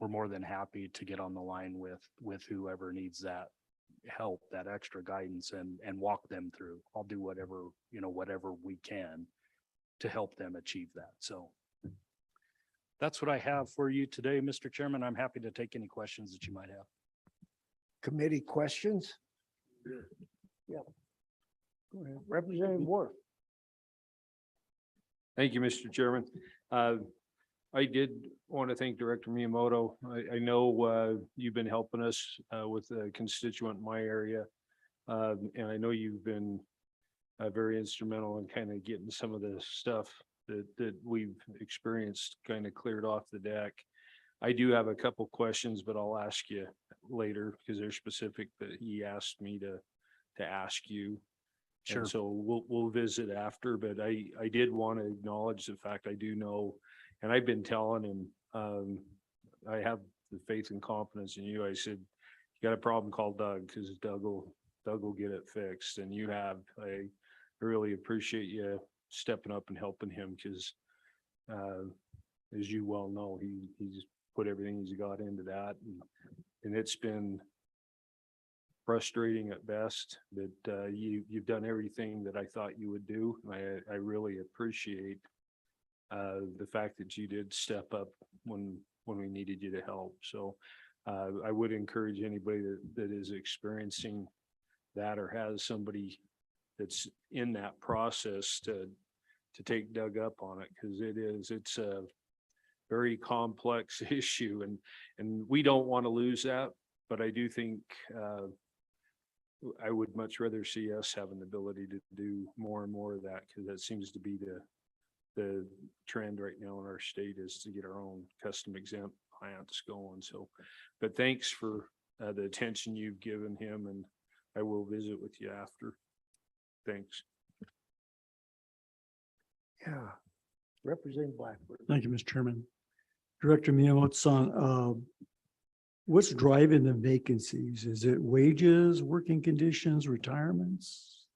Speaker 13: we're more than happy to get on the line with whoever needs that help, that extra guidance, and walk them through. I'll do whatever we can to help them achieve that. So that's what I have for you today, Mr. Chairman. I'm happy to take any questions that you might have.
Speaker 1: Committee questions? Yeah. Go ahead. Representative Ward.
Speaker 11: Thank you, Mr. Chairman. I did want to thank Director Miyamoto. I know you've been helping us with a constituent in my area. And I know you've been very instrumental in kind of getting some of the stuff that we've experienced kind of cleared off the deck. I do have a couple questions, but I'll ask you later because they're specific that he asked me to ask you.
Speaker 13: Sure.
Speaker 11: And so we'll visit after, but I did want to acknowledge the fact I do know, and I've been telling him, I have the faith and confidence in you. I said, you got a problem, call Doug, because Doug will get it fixed. And you have. I really appreciate you stepping up and helping him, because as you well know, he's put everything he's got into that, and it's been frustrating at best, but you've done everything that I thought you would do. I really appreciate the fact that you did step up when we needed you to help. So I would encourage anybody that is experiencing that or has somebody that's in that process to take Doug up on it, because it's a very complex issue, and we don't want to lose that. But I do think I would much rather see us have an ability to do more and more of that, because that seems to be the trend right now in our state, is to get our own custom exempt plants going. So, but thanks for the attention you've given him, and I will visit with you after. Thanks.
Speaker 1: Yeah. Representative Blackburn.
Speaker 14: Thank you, Mr. Chairman. Director Miyamoto-san, what's driving the vacancies? Is it wages, working conditions, retirements?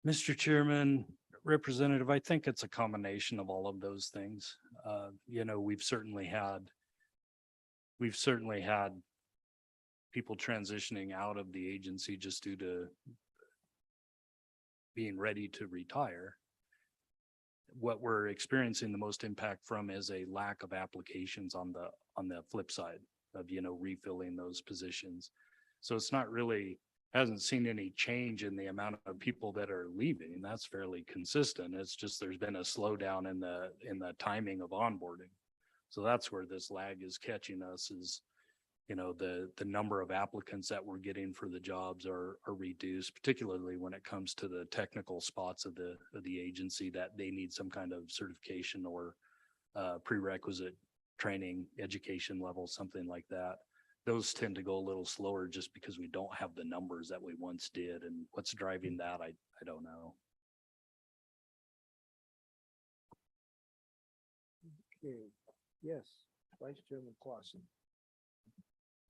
Speaker 13: Mr. Chairman, Representative, I think it's a combination of all of those things. You know, we've certainly had people transitioning out of the agency just due to being ready to retire. What we're experiencing the most impact from is a lack of applications on the flip side of, you know, refilling those positions. So it's not really, hasn't seen any change in the amount of people that are leaving. That's fairly consistent. It's just there's been a slowdown in the timing of onboarding. So that's where this lag is catching us, is, you know, the number of applicants that we're getting for the jobs are reduced, particularly when it comes to the technical spots of the agency that they need some kind of certification or prerequisite training, education level, something like that. Those tend to go a little slower just because we don't have the numbers that we once did. And what's driving that, I don't know.
Speaker 1: Okay, yes, Vice Chairman Clausen.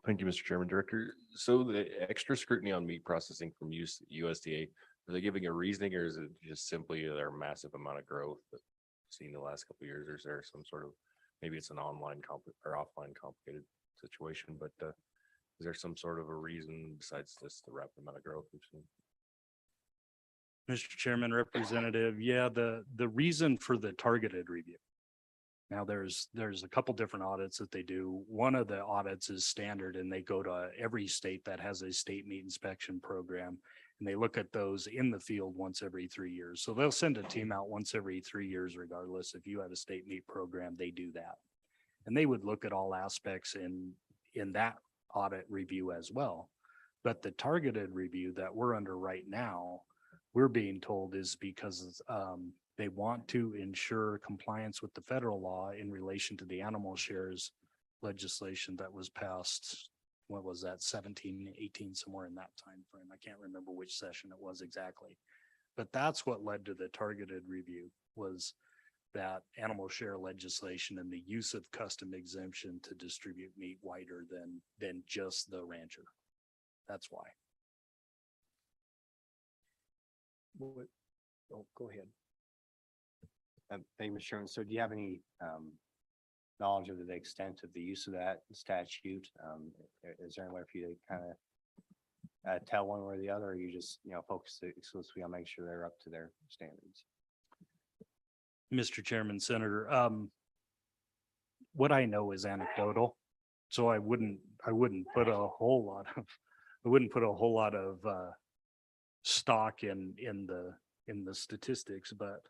Speaker 9: Thank you, Mr. Chairman. Director, so the extra scrutiny on meat processing from USDA, are they giving a reasoning, or is it just simply their massive amount of growth that we've seen the last couple of years? Or is there some sort of, maybe it's an online or offline complicated situation, but is there some sort of a reason besides just the rapid amount of growth we've seen?
Speaker 13: Mr. Chairman, Representative, yeah, the reason for the targeted review. Now, there's a couple different audits that they do. One of the audits is standard, and they go to every state that has a state meat inspection program, and they look at those in the field once every 3 years. So they'll send a team out once every 3 years, regardless. If you have a state meat program, they do that. And they would look at all aspects in that audit review as well. But the targeted review that we're under right now, we're being told is because they want to ensure compliance with the federal law in relation to the animal shares legislation that was passed. What was that, 17, 18, somewhere in that time frame? I can't remember which session it was exactly. But that's what led to the targeted review, was that animal share legislation and the use of custom exemption to distribute meat wider than just the rancher. That's why.
Speaker 1: Oh, go ahead.
Speaker 2: Thank you, Mr. Chairman. So do you have any knowledge of the extent of the use of that statute? Is there any way for you to kind of tell one way or the other, or you just, you know, focus exclusively on making sure they're up to their standards?
Speaker 13: Mr. Chairman, Senator, what I know is anecdotal, so I wouldn't put a whole lot of stock in the statistics, but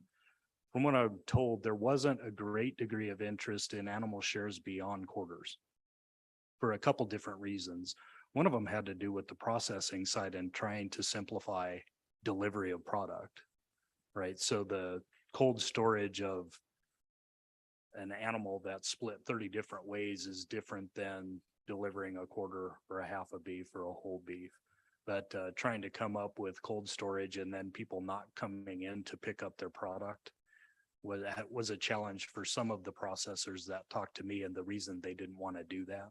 Speaker 13: from what I'm told, there wasn't a great degree of interest in animal shares beyond quarters for a couple different reasons. One of them had to do with the processing side and trying to simplify delivery of product, right? So the cold storage of an animal that's split 30 different ways is different than delivering a quarter or a half a beef or a whole beef. But trying to come up with cold storage and then people not coming in to pick up their product was a challenge for some of the processors that talked to me, and the reason they didn't want to do that.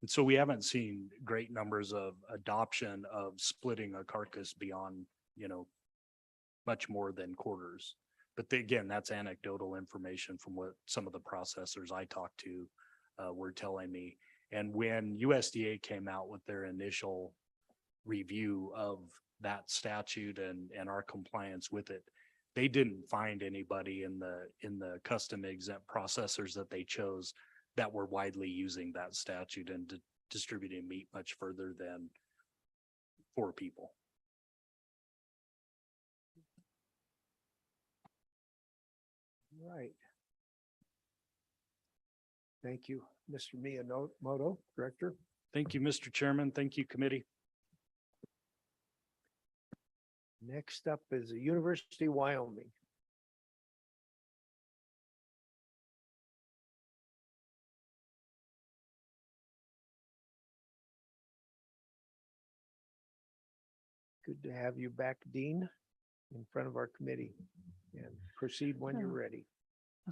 Speaker 13: And so we haven't seen great numbers of adoption of splitting a carcass beyond, you know, much more than quarters. But again, that's anecdotal information from what some of the processors I talked to were telling me. And when USDA came out with their initial review of that statute and our compliance with it, they didn't find anybody in the custom exempt processors that they chose that were widely using that statute and distributing meat much further than 4 people.
Speaker 1: Right. Thank you, Mr. Miyamoto, Director.
Speaker 13: Thank you, Mr. Chairman. Thank you, committee.
Speaker 1: Next up is the University of Wyoming. Good to have you back, Dean, in front of our committee, and proceed when you're ready.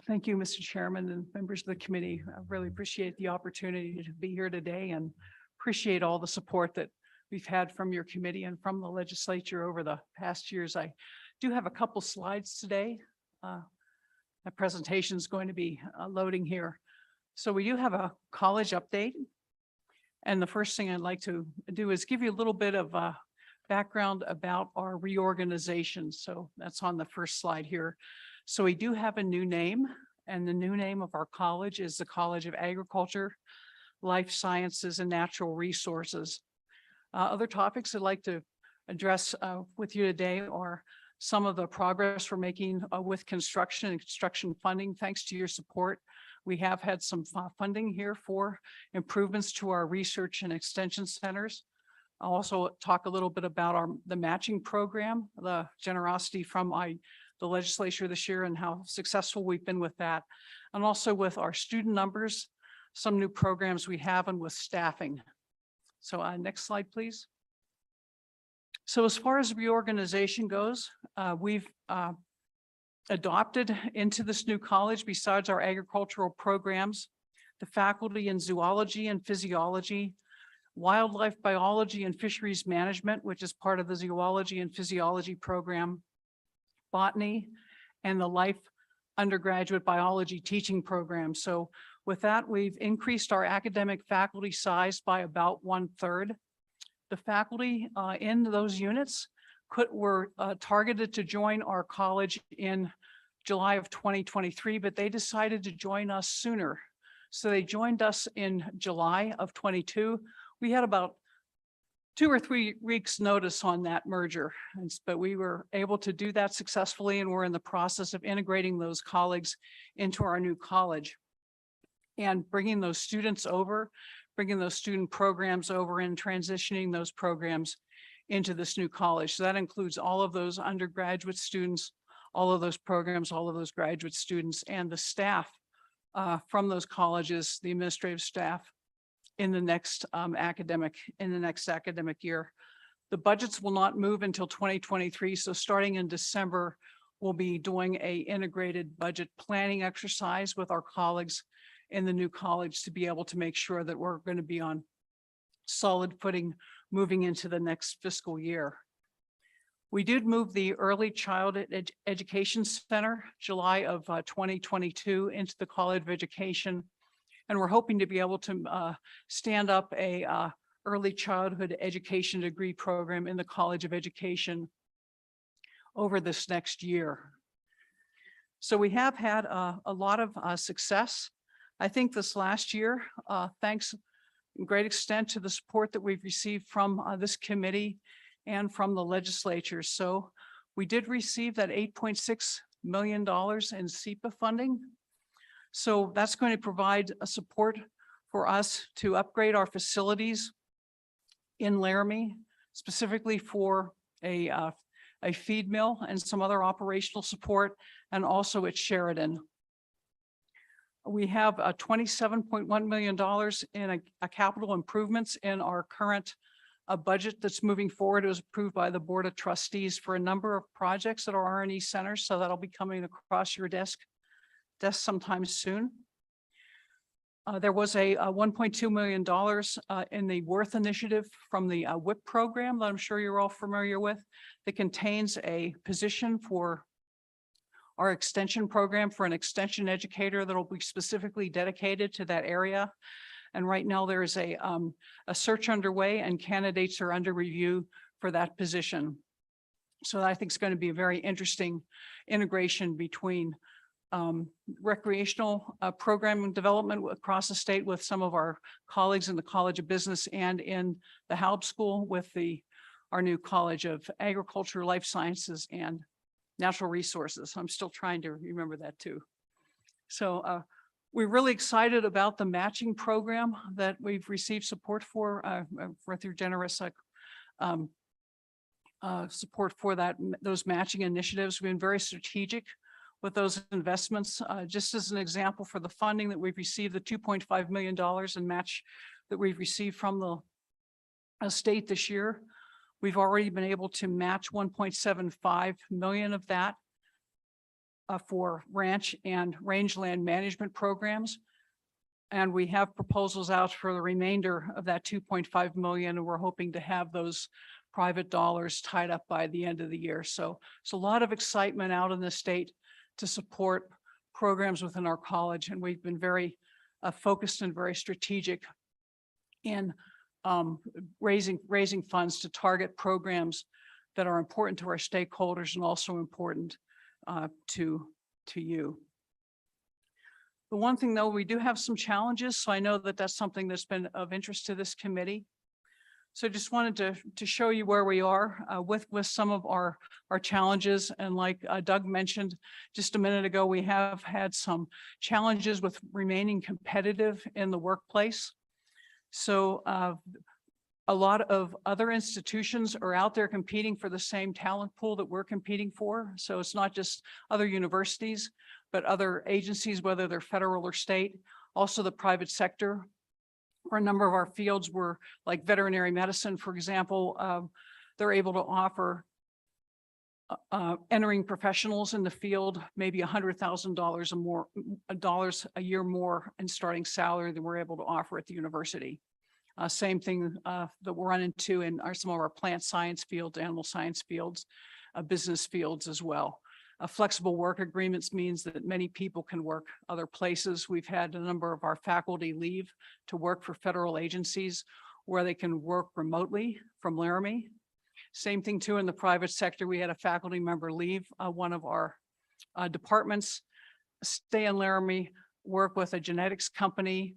Speaker 15: Thank you, Mr. Chairman and members of the committee. I really appreciate the opportunity to be here today and appreciate all the support that we've had from your committee and from the legislature over the past years. I do have a couple slides today. My presentation is going to be loading here. So we do have a college update. And the first thing I'd like to do is give you a little bit of background about our reorganization. So that's on the first slide here. So we do have a new name, and the new name of our college is the College of Agriculture, Life Sciences, and Natural Resources. Other topics I'd like to address with you today are some of the progress we're making with construction and construction funding. Thanks to your support, we have had some funding here for improvements to our research and extension centers. I'll also talk a little bit about the matching program, the generosity from the legislature this year and how successful we've been with that. And also with our student numbers, some new programs we have, and with staffing. So next slide, please. So as far as reorganization goes, we've adopted into this new college, besides our agricultural programs, the faculty in zoology and physiology, wildlife biology and fisheries management, which is part of the zoology and physiology program, botany, and the life undergraduate biology teaching program. So with that, we've increased our academic faculty size by about 1/3. The faculty in those units were targeted to join our college in July of 2023, but they decided to join us sooner. So they joined us in July of 22. We had about 2 or 3 weeks notice on that merger, but we were able to do that successfully, and we're in the process of integrating those colleagues into our new college and bringing those students over, bringing those student programs over, and transitioning those programs into this new college. So that includes all of those undergraduate students, all of those programs, all of those graduate students, and the staff from those colleges, the administrative staff, in the next academic year. The budgets will not move until 2023. So starting in December, we'll be doing a integrated budget planning exercise with our colleagues in the new college to be able to make sure that we're going to be on solid footing moving into the next fiscal year. We did move the Early Childhood Education Center, July of 2022, into the College of Education. And we're hoping to be able to stand up a early childhood education degree program in the College of Education over this next year. So we have had a lot of success. I think this last year, thanks in great extent to the support that we've received from this committee and from the legislature. So we did receive that $8.6 million in SEPA funding. So that's going to provide a support for us to upgrade our facilities in Laramie, specifically for a feed mill and some other operational support, and also at Sheridan. We have $27.1 million in a capital improvements in our current budget that's moving forward. It was approved by the Board of Trustees for a number of projects at our R&E centers. So that'll be coming across your desk sometime soon. There was a $1.2 million in the Worth Initiative from the WIP program that I'm sure you're all familiar with, that contains a position for our extension program for an extension educator that will be specifically dedicated to that area. And right now there is a search underway, and candidates are under review for that position. So I think it's going to be a very interesting integration between recreational programming development across the state with some of our colleagues in the College of Business and in the Halb School with our new College of Agriculture, Life Sciences, and Natural Resources. I'm still trying to remember that too. So We're really excited about the matching program that we've received support for through generous support for those matching initiatives. We've been very strategic with those investments. Just as an example, for the funding that we've received, the $2.5 million in match that we've received from the state this year, we've already been able to match 1.75 million of that for ranch and rangeland management programs. And we have proposals out for the remainder of that 2.5 million, and we're hoping to have those private dollars tied up by the end of the year. So it's a lot of excitement out in the state to support programs within our college, and we've been very focused and very strategic in raising funds to target programs that are important to our stakeholders and also important to you. The one thing though, we do have some challenges. So I know that that's something that's been of interest to this committee. So just wanted to show you where we are with some of our challenges. And like Doug mentioned just a minute ago, we have had some challenges with remaining competitive in the workplace. So a lot of other institutions are out there competing for the same talent pool that we're competing for. So it's not just other universities, but other agencies, whether they're federal or state, also the private sector. For a number of our fields, were like veterinary medicine, for example, they're able to offer entering professionals in the field maybe $100,000 or more a year more in starting salary than we're able to offer at the university. Same thing that we're running into in some of our plant science fields, animal science fields, business fields as well. Flexible work agreements means that many people can work other places. We've had a number of our faculty leave to work for federal agencies where they can work remotely from Laramie. Same thing too in the private sector. We had a faculty member leave one of our departments, stay in Laramie, work with a genetics company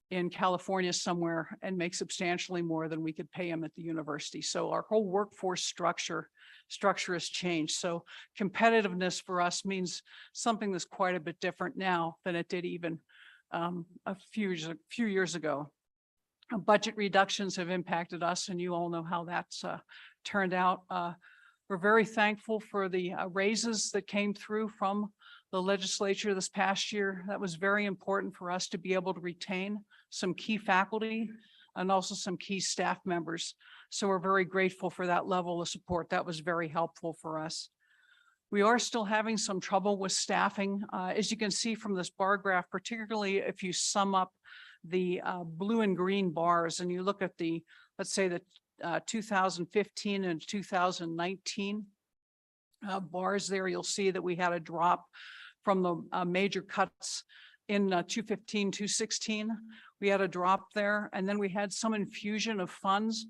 Speaker 15: in California somewhere and make substantially more than we could pay him at the university. So our whole workforce structure has changed. So competitiveness for us means something that's quite a bit different now than it did even a few years ago. Budget reductions have impacted us, and you all know how that's turned out. We're very thankful for the raises that came through from the legislature this past year. That was very important for us to be able to retain some key faculty and also some key staff members. So we're very grateful for that level of support. That was very helpful for us. We are still having some trouble with staffing. As you can see from this bar graph, particularly if you sum up the blue and green bars and you look at the, let's say the 2015 and 2019 bars there, you'll see that we had a drop from the major cuts in 2015, 2016. We had a drop there, and then we had some infusion of funds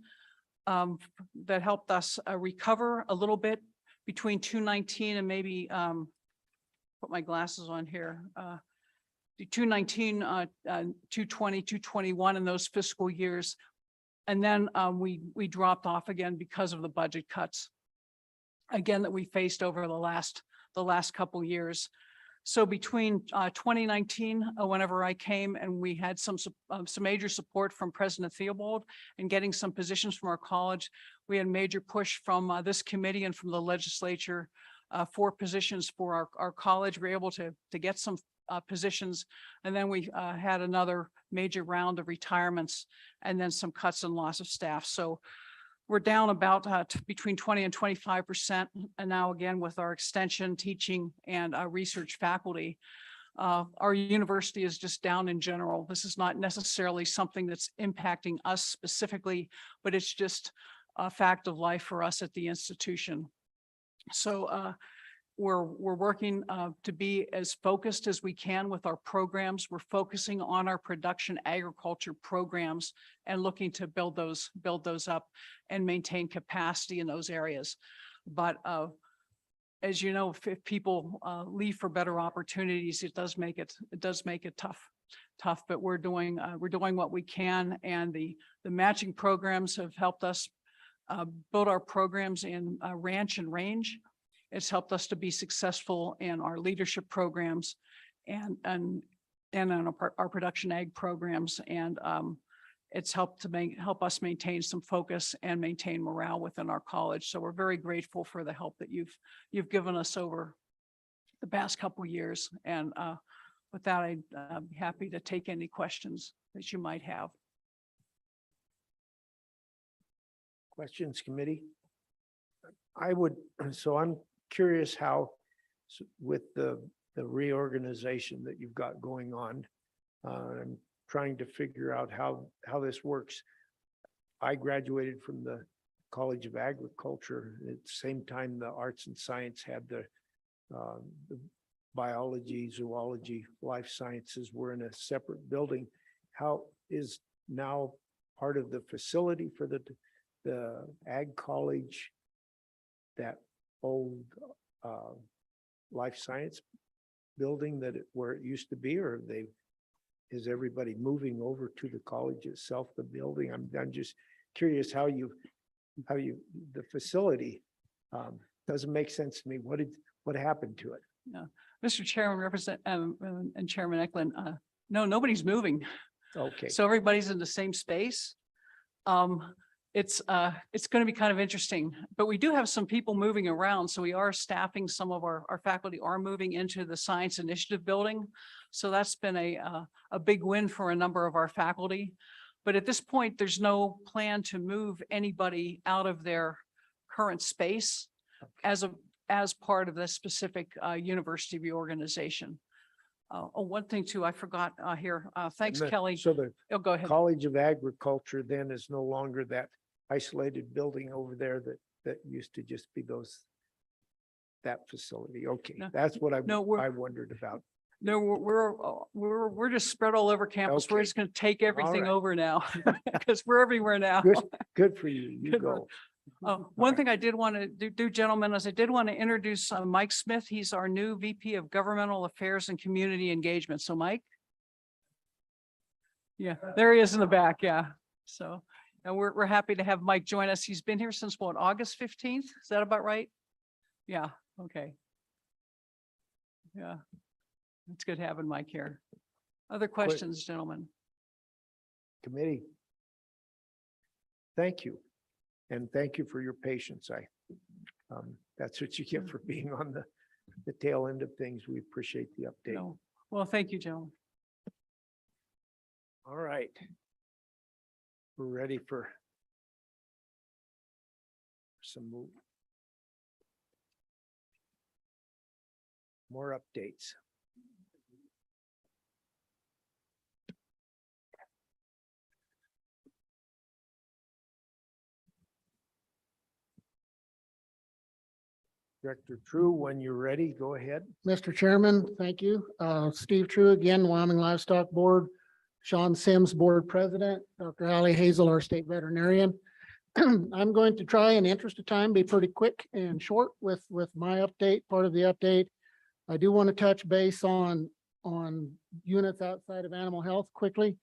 Speaker 15: that helped us recover a little bit between 2019 and maybe, put my glasses on here, 2019, 2020, 2021 in those fiscal years. And then we dropped off again because of the budget cuts, again, that we faced over the last couple years. So between 2019, whenever I came and we had some major support from President Theobald and getting some positions from our college, we had a major push from this committee and from the legislature for positions for our college. We were able to get some positions, and then we had another major round of retirements and then some cuts and loss of staff. So we're down about between 20 and 25%. And now again, with our extension, teaching, and research faculty, our university is just down in general. This is not necessarily something that's impacting us specifically, but it's just a fact of life for us at the institution. So we're working to be as focused as we can with our programs. We're focusing on our production agriculture programs and looking to build those up and maintain capacity in those areas. But as you know, if people leave for better opportunities, it does make it tough. But we're doing what we can, and the matching programs have helped us build our programs in ranch and range. It's helped us to be successful in our leadership programs and and on our production ag programs. And it's helped to help us maintain some focus and maintain morale within our college. So we're very grateful for the help that you've given us over the past couple of years. And with that, I'd be happy to take any questions that you might have.
Speaker 1: Questions, committee? I would, so I'm curious how with the reorganization that you've got going on, I'm trying to figure out how this works. I graduated from the College of Agriculture at the same time the arts and science had the biology, zoology, life sciences were in a separate building. How is now part of the facility for the ag college, that old life science building where it used to be, or is everybody moving over to the college itself, the building? I'm just curious how the facility doesn't make sense to me. What happened to it?
Speaker 15: Yeah, Mr. Chairman, and Chairman Eklund, no, nobody's moving.
Speaker 1: Okay.
Speaker 15: So everybody's in the same space. It's going to be kind of interesting, but we do have some people moving around. So we are staffing, some of our faculty are moving into the Science Initiative building. So that's been a big win for a number of our faculty. But at this point, there's no plan to move anybody out of their current space as part of the specific university reorganization. One thing too, I forgot here. Thanks, Kelly.
Speaker 1: So the
Speaker 15: Go ahead.
Speaker 1: College of Agriculture then is no longer that isolated building over there that used to just be that facility. Okay,
Speaker 15: No,
Speaker 1: that's what I
Speaker 15: no,
Speaker 1: wondered about.
Speaker 15: No, we're just spread all over campus. We're
Speaker 1: Okay.
Speaker 15: just going to take everything
Speaker 1: right.
Speaker 15: over now because we're everywhere now.
Speaker 1: Good for you. You
Speaker 15: Good
Speaker 1: go.
Speaker 15: One thing I did want to do, gentlemen, is I did want to introduce Mike Smith. He's our new VP of Governmental Affairs and Community Engagement. So Mike. Yeah, there he is in the back. Yeah. So, and we're happy to have Mike join us. He's been here since what, August 15th? Is that about right? Yeah. Okay. Yeah. It's good having Mike here. Other questions, gentlemen?
Speaker 1: Committee. Thank you. And thank you for your patience. That's what you get for being on the tail end of things. We appreciate the update.
Speaker 15: No. Well, thank you, gentlemen.
Speaker 1: All right. We're ready for some more updates. Director True, when you're ready, go ahead.
Speaker 4: Mr. Chairman, thank you. Steve True again, Wyoming Livestock Board. Sean Sims, Board President, Dr. Allie Hazel, our State Veterinarian. I'm going to try in the interest of time, be pretty quick and short with my update, part of the update. I do want to touch base on units outside of animal health quickly.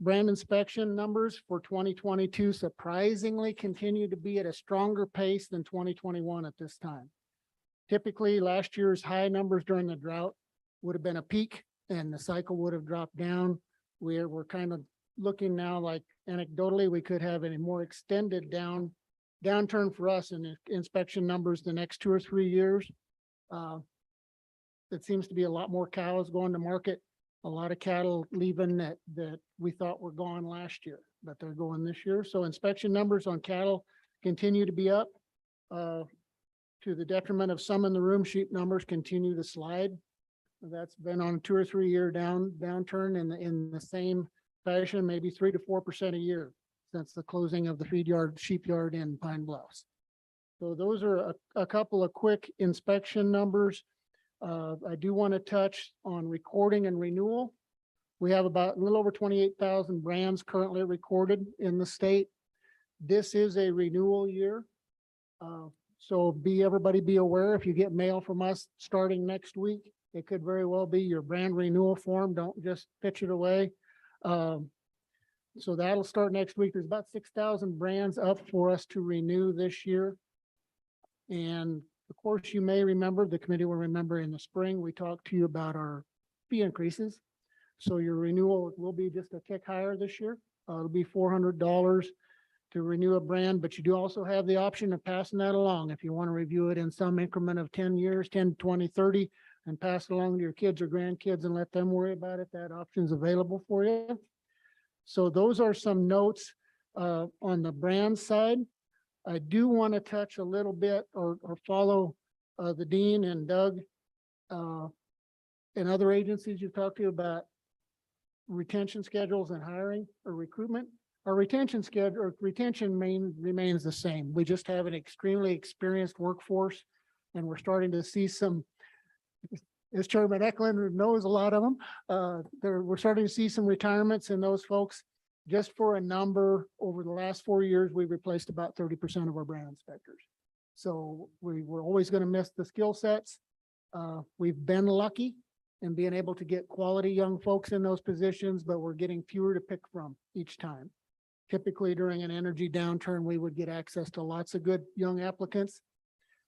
Speaker 4: Brand inspection numbers for 2022 surprisingly continue to be at a stronger pace than 2021 at this time. Typically, last year's high numbers during the drought would have been a peak and the cycle would have dropped down. We're kind of looking now like anecdotally, we could have a more extended downturn for us in inspection numbers the next 2 or 3 years. It seems to be a lot more cows going to market. A lot of cattle leaving that we thought were gone last year, but they're going this year. So inspection numbers on cattle continue to be up. To the detriment of some in the room, sheep numbers continue to slide. That's been on a 2 or 3 year downturn in the same fashion, maybe 3 to 4% a year since the closing of the feed yard, sheep yard in Pine Bluffs. So those are a couple of quick inspection numbers. I do want to touch on recording and renewal. We have about a little over 28,000 brands currently recorded in the state. This is a renewal year. So everybody be aware, if you get mail from us starting next week, it could very well be your brand renewal form. Don't just pitch it away. So that'll start next week. There's about 6,000 brands up for us to renew this year. And of course, you may remember, the committee will remember in the spring, we talked to you about our fee increases. So your renewal will be just a tick higher this year. It'll be $400 to renew a brand, but you do also have the option of passing that along if you want to review it in some increment of 10 years, 10, 20, 30, and pass it along to your kids or grandkids and let them worry about it. That option's available for you. So those are some notes on the brand side. I do want to touch a little bit or follow the dean and Doug and other agencies you've talked to about retention schedules and hiring or recruitment. Our retention schedule or retention remains the same. We just have an extremely experienced workforce, and we're starting to see some, as Chairman Eklund knows a lot of them, we're starting to see some retirements in those folks. Just for a number, over the last 4 years, we replaced about 30% of our brand inspectors. So we're always going to miss the skill sets. We've been lucky in being able to get quality young folks in those positions, but we're getting fewer to pick from each time. Typically during an energy downturn, we would get access to lots of good young applicants.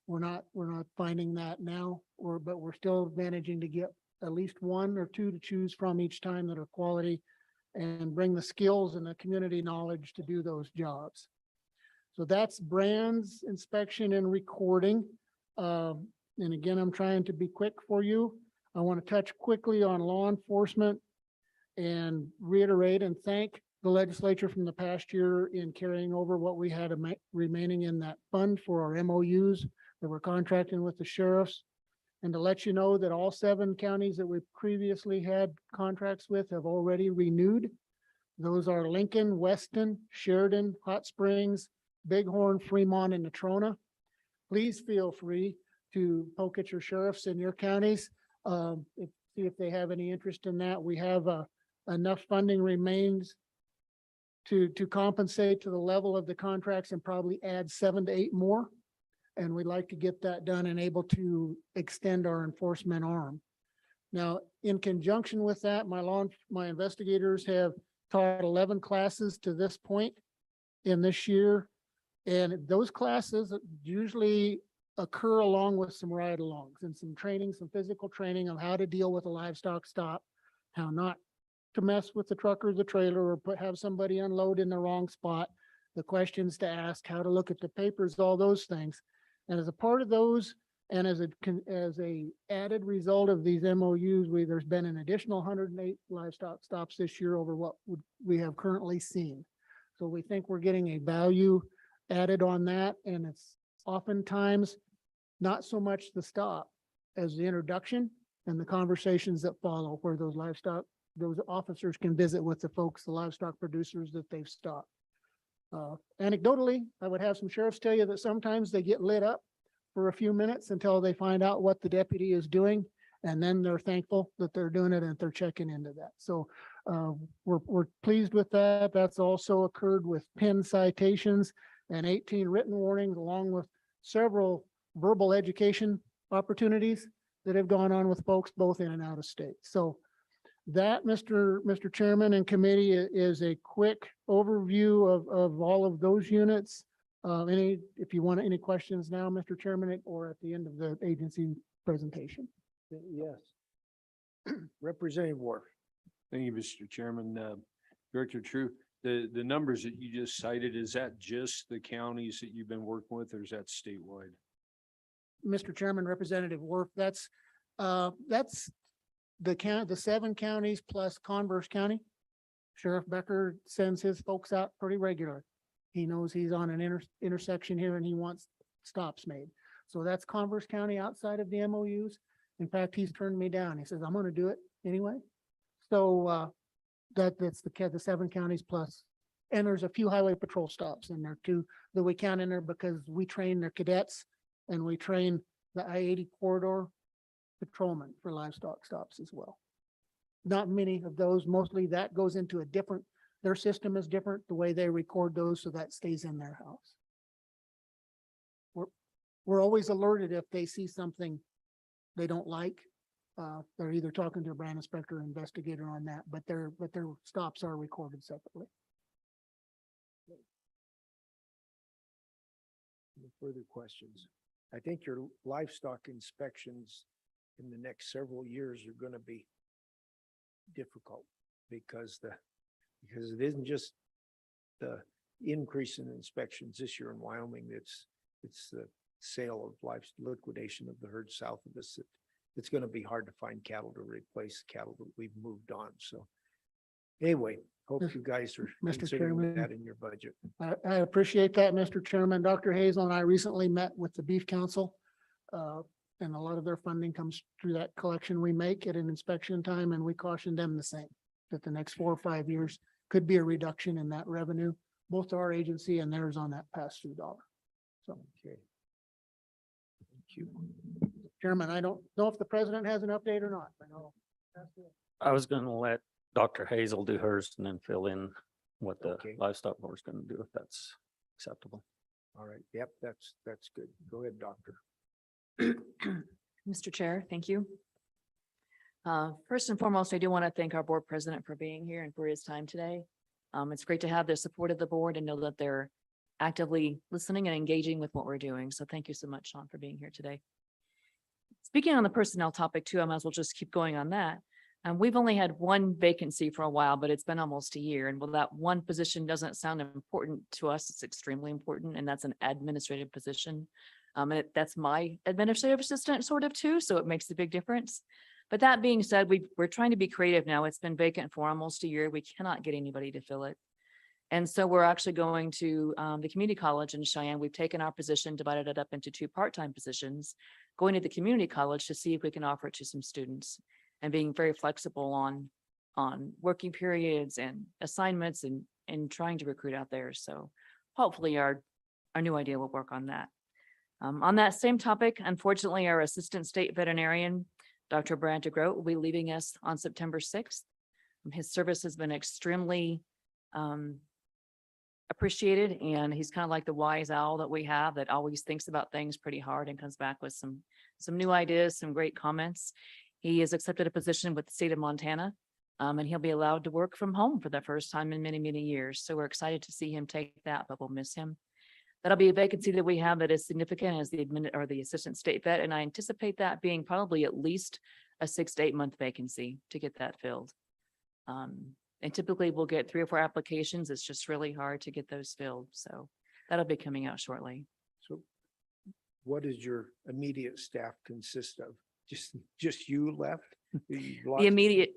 Speaker 4: We're not finding that now, but we're still managing to get at least 1 or 2 to choose from each time that are quality and bring the skills and the community knowledge to do those jobs. So that's brands, inspection, and recording. And again, I'm trying to be quick for you. I want to touch quickly on law enforcement and reiterate and thank the legislature from the past year in carrying over what we had remaining in that fund for our MOUs that we're contracting with the sheriffs. And to let you know that all 7 counties that we previously had contracts with have already renewed. Those are Lincoln, Weston, Sheridan, Hot Springs, Bighorn, Fremont, and Natrona. Please feel free to poke at your sheriffs in your counties. See if they have any interest in that. We have enough funding remains to compensate to the level of the contracts and probably add 7 to 8 more. And we'd like to get that done and able to extend our enforcement arm. Now, in conjunction with that, my investigators have taught 11 classes to this point in this year. And those classes usually occur along with some ride-alongs and some training, some physical training on how to deal with a livestock stop, how not to mess with the truck or the trailer or have somebody unload in the wrong spot, the questions to ask, how to look at the papers, all those things. And as a part of those, and as a added result of these MOUs, there's been an additional 108 livestock stops this year over what we have currently seen. So we think we're getting a value added on that, and it's oftentimes not so much the stop as the introduction and the conversations that follow, where those officers can visit with the folks, the livestock producers that they've stopped. Anecdotally, I would have some sheriffs tell you that sometimes they get lit up for a few minutes until they find out what the deputy is doing. And then they're thankful that they're doing it and they're checking into that. So we're pleased with that. That's also occurred with PIN citations and 18 written warnings, along with several verbal education opportunities that have gone on with folks both in and out of state. So that, Mr. Chairman and committee, is a quick overview of all of those units. If you want any questions now, Mr. Chairman, or at the end of the agency presentation.
Speaker 1: Yes. Representative Wharf.
Speaker 11: Thank you, Mr. Chairman. Director True, the numbers that you just cited, is that just the counties that you've been working with, or is that statewide?
Speaker 4: Mr. Chairman, Representative Wharf, that's the 7 counties plus Converse County. Sheriff Becker sends his folks out pretty regularly. He knows he's on an intersection here and he wants stops made. So that's Converse County outside of the MOUs. In fact, he's turned me down. He says, I'm going to do it anyway. So that's the 7 counties plus. And there's a few highway patrol stops in there too that we count in there because we train their cadets and we train the I-80 corridor patrolmen for livestock stops as well. Not many of those, mostly that goes into their system is different, the way they record those, so that stays in their house. We're always alerted if they see something they don't like. They're either talking to a brand inspector or investigator on that, but their stops are recorded separately.
Speaker 1: Any further questions? I think your livestock inspections in the next several years are going to be difficult because it isn't just the increase in inspections this year in Wyoming. It's the sale of liquidation of the herd south of us. It's going to be hard to find cattle to replace cattle that we've moved on. So anyway, hope you guys are
Speaker 4: Mr.
Speaker 1: considering
Speaker 4: Chairman.
Speaker 1: that in your budget.
Speaker 4: I appreciate that, Mr. Chairman. Dr. Hazel and I recently met with the Beef Council. And a lot of their funding comes through that collection we make at an inspection time, and we cautioned them the same, that the next 4 or 5 years could be a reduction in that revenue, both to our agency and theirs on that pass-through dollar. So,
Speaker 1: Okay. Thank you.
Speaker 4: Chairman, I don't know if the president has an update or not. I know.
Speaker 16: I was gonna let Dr. Hazel do hers and then fill in what the
Speaker 1: Okay.
Speaker 16: livestock board is gonna do, if that's acceptable.
Speaker 1: All right. Yep, that's good. Go ahead, doctor.
Speaker 5: Mr. Chair, thank you. First and foremost, I do want to thank our board president for being here and for his time today. It's great to have the support of the board and know that they're actively listening and engaging with what we're doing. So thank you so much, Sean, for being here today. Speaking on the personnel topic too, I might as well just keep going on that. We've only had one vacancy for a while, but it's been almost a year. And while that one position doesn't sound important to us, it's extremely important, and that's an administrative position. That's my administrative assistant sort of too, so it makes a big difference. But that being said, we're trying to be creative now. It's been vacant for almost a year. We cannot get anybody to fill it. And so we're actually going to the community college in Cheyenne. We've taken our position, divided it up into 2 part-time positions, going to the community college to see if we can offer it to some students, and being very flexible on working periods and assignments and trying to recruit out there. So hopefully our new idea will work on that. On that same topic, unfortunately, our assistant state veterinarian, Dr. Brad DeGroat, will be leaving us on September 6th. His service has been extremely appreciated, and he's kind of like the wise owl that we have that always thinks about things pretty hard and comes back with some new ideas, some great comments. He has accepted a position with the state of Montana, and he'll be allowed to work from home for the first time in many, many years. So we're excited to see him take that, but we'll miss him. That'll be a vacancy that we have that is significant as the assistant state vet, and I anticipate that being probably at least a 6 to 8 month vacancy to get that filled. And typically we'll get 3 or 4 applications. It's just really hard to get those filled. So that'll be coming out shortly.
Speaker 1: So what does your immediate staff consist of? Just you left?
Speaker 5: The immediate,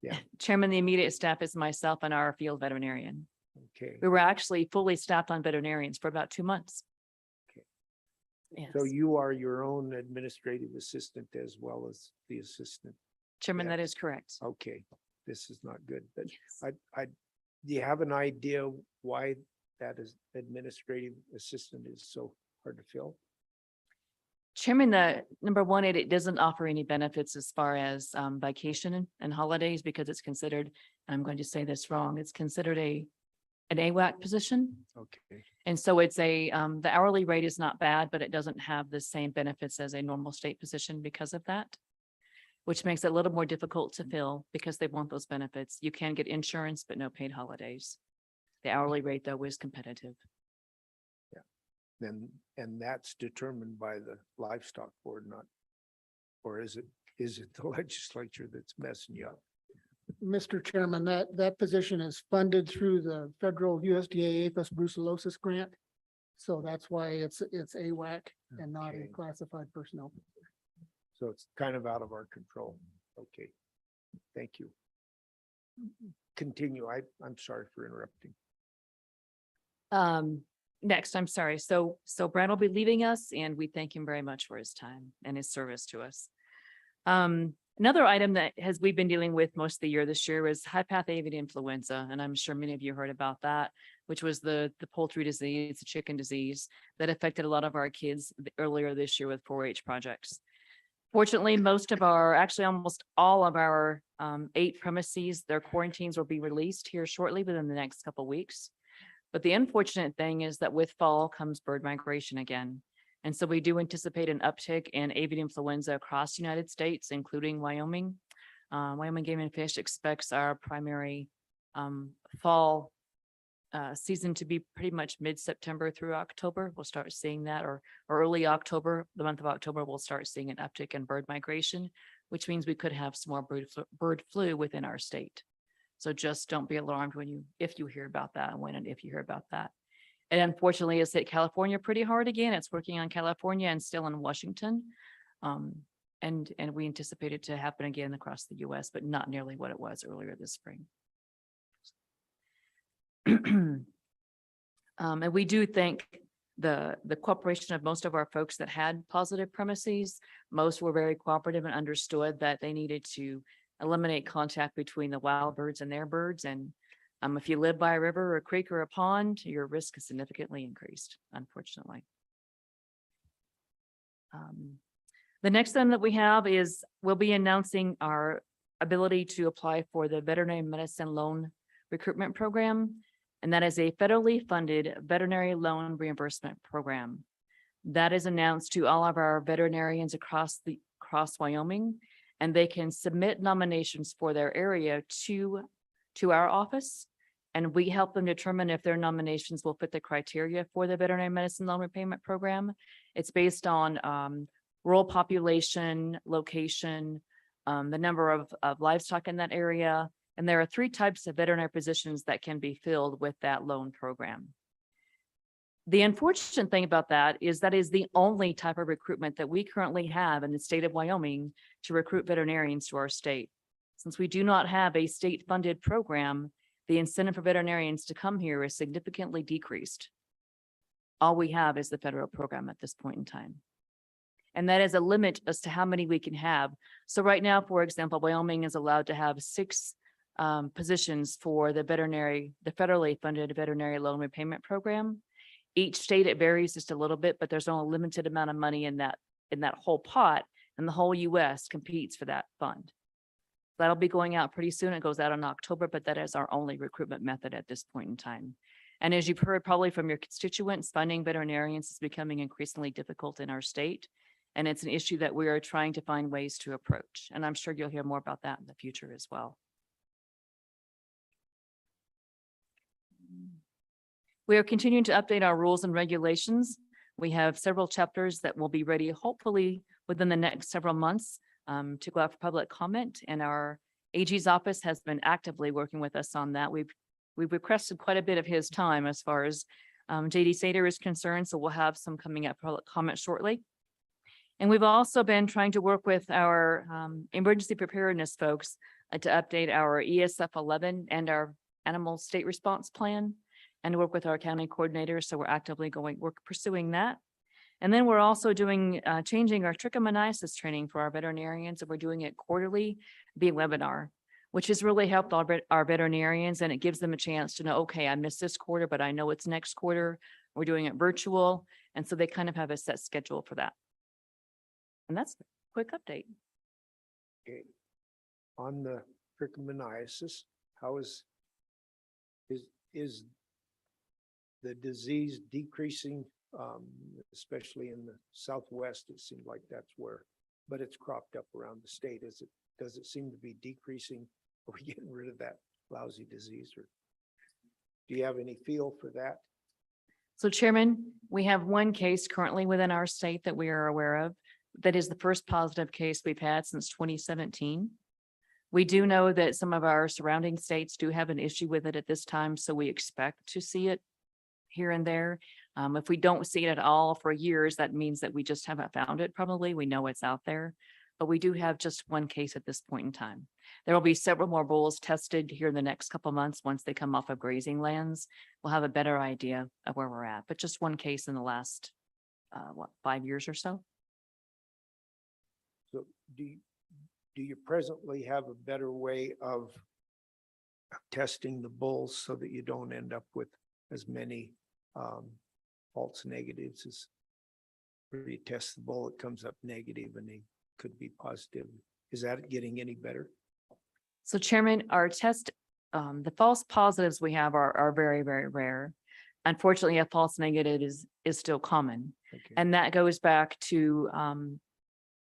Speaker 1: Yeah.
Speaker 5: Chairman, the immediate staff is myself and our field veterinarian.
Speaker 1: Okay.
Speaker 5: We were actually fully staffed on veterinarians for about 2 months.
Speaker 1: Okay.
Speaker 5: Yes.
Speaker 1: So you are your own administrative assistant as well as the assistant.
Speaker 5: Chairman,
Speaker 1: yeah.
Speaker 5: that is correct.
Speaker 1: Okay, this is not good, but
Speaker 5: Yes.
Speaker 1: do you have an idea why that is administrative assistant is so hard to fill?
Speaker 5: Chairman, the number one, it doesn't offer any benefits as far as vacation and holidays because it's considered, I'm going to say this wrong, it's considered an AWAC position.
Speaker 1: Okay.
Speaker 5: And so it's the hourly rate is not bad, but it doesn't have the same benefits as a normal state position because of that, which makes it a little more difficult to fill because they want those benefits. You can get insurance, but no paid holidays. The hourly rate though is competitive.
Speaker 1: And that's determined by the livestock board, not, or is it the legislature that's messing you up?
Speaker 4: Mr. Chairman, that position is funded through the federal USDA APHIS Brucellosis grant. So that's why it's AWAC and not a
Speaker 1: Okay.
Speaker 4: classified personnel.
Speaker 1: So it's kind of out of our control. Okay. Thank you. Continue. I'm sorry for interrupting.
Speaker 5: Next, I'm sorry. So Brad will be leaving us and we thank him very much for his time and his service to us. Another item that we've been dealing with most of the year this year was high path avian influenza. And I'm sure many of you heard about that, which was the poultry disease, the chicken disease that affected a lot of our kids earlier this year with 4-H projects. Fortunately, actually almost all of our 8 premises, their quarantines will be released here shortly within the next couple of weeks. But the unfortunate thing is that with fall comes bird migration again. And so we do anticipate an uptick in avian influenza across the United States, including Wyoming. Wyoming Game and Fish expects our primary fall season to be pretty much mid-September through October. We'll start seeing that, or early October, the month of October, we'll start seeing an uptick in bird migration, which means we could have some more bird flu within our state. So just don't be alarmed if you hear about that, and when and if you hear about that. And unfortunately, it's hit California pretty hard again. It's working on California and still in Washington. And we anticipate it to happen again across the US, but not nearly what it was earlier this spring. And we do thank the cooperation of most of our folks that had positive premises. Most were very cooperative and understood that they needed to eliminate contact between the wild birds and their birds. And if you live by a river or a creek or a pond, your risk is significantly increased, unfortunately. The next thing that we have is we'll be announcing our ability to apply for the veterinary medicine loan recruitment program. And that is a federally funded veterinary loan reimbursement program. That is announced to all of our veterinarians across Wyoming, and they can submit nominations for their area to our office. And we help them determine if their nominations will fit the criteria for the veterinary medicine loan repayment program. It's based on rural population, location, the number of livestock in that area. And there are 3 types of veterinary positions that can be filled with that loan program. The unfortunate thing about that is the only type of recruitment that we currently have in the state of Wyoming to recruit veterinarians to our state. Since we do not have a state-funded program, the incentive for veterinarians to come here is significantly decreased. All we have is the federal program at this point in time. And that is a limit as to how many we can have. So right now, for example, Wyoming is allowed to have 6 positions for the federally funded veterinary loan repayment program. Each state, it varies just a little bit, but there's only a limited amount of money in that whole pot, and the whole US competes for that fund. That'll be going out pretty soon. It goes out in October, but that is our only recruitment method at this point in time. And as you've heard probably from your constituents, finding veterinarians is becoming increasingly difficult in our state. And it's an issue that we are trying to find ways to approach. And I'm sure you'll hear more about that in the future as well. We are continuing to update our rules and regulations. We have several chapters that will be ready hopefully within the next several months to go out for public comment. And our AG's office has been actively working with us on that. We've requested quite a bit of his time as far as JD Sater is concerned. So we'll have some coming up for public comment shortly. And we've also been trying to work with our emergency preparedness folks to update our ESF 11 and our animal state response plan, and work with our county coordinators. So we're actively we're pursuing that. And then we're also doing, changing our trichomoniasis training for our veterinarians, and we're doing it quarterly via webinar, which has really helped our veterinarians, and it gives them a chance to know, okay, I missed this quarter, but I know it's next quarter. We're doing it virtual. And so they kind of have a set schedule for that. And that's a quick update.
Speaker 1: Okay. On the trichomoniasis, how is the disease decreasing, especially in the Southwest? It seemed like that's where, but it's cropped up around the state. Does it seem to be decreasing? Are we getting rid of that lousy disease, or do you have any feel for that?
Speaker 5: So Chairman, we have one case currently within our state that we are aware of. That is the first positive case we've had since 2017. We do know that some of our surrounding states do have an issue with it at this time, so we expect to see it here and there. If we don't see it at all for years, that means that we just haven't found it probably. We know it's out there, but we do have just one case at this point in time. There will be several more bulls tested here in the next couple months. Once they come off of grazing lands, we'll have a better idea of where we're at, but just one case in the last, 5 years or so.
Speaker 1: So do you presently have a better way of testing the bulls so that you don't end up with as many false negatives as where you test the bull, it comes up negative and they could be positive? Is that getting any better?
Speaker 5: So Chairman, our test, the false positives we have are very, very rare. Unfortunately, a false negative is still common.
Speaker 1: Okay.
Speaker 5: And that goes back to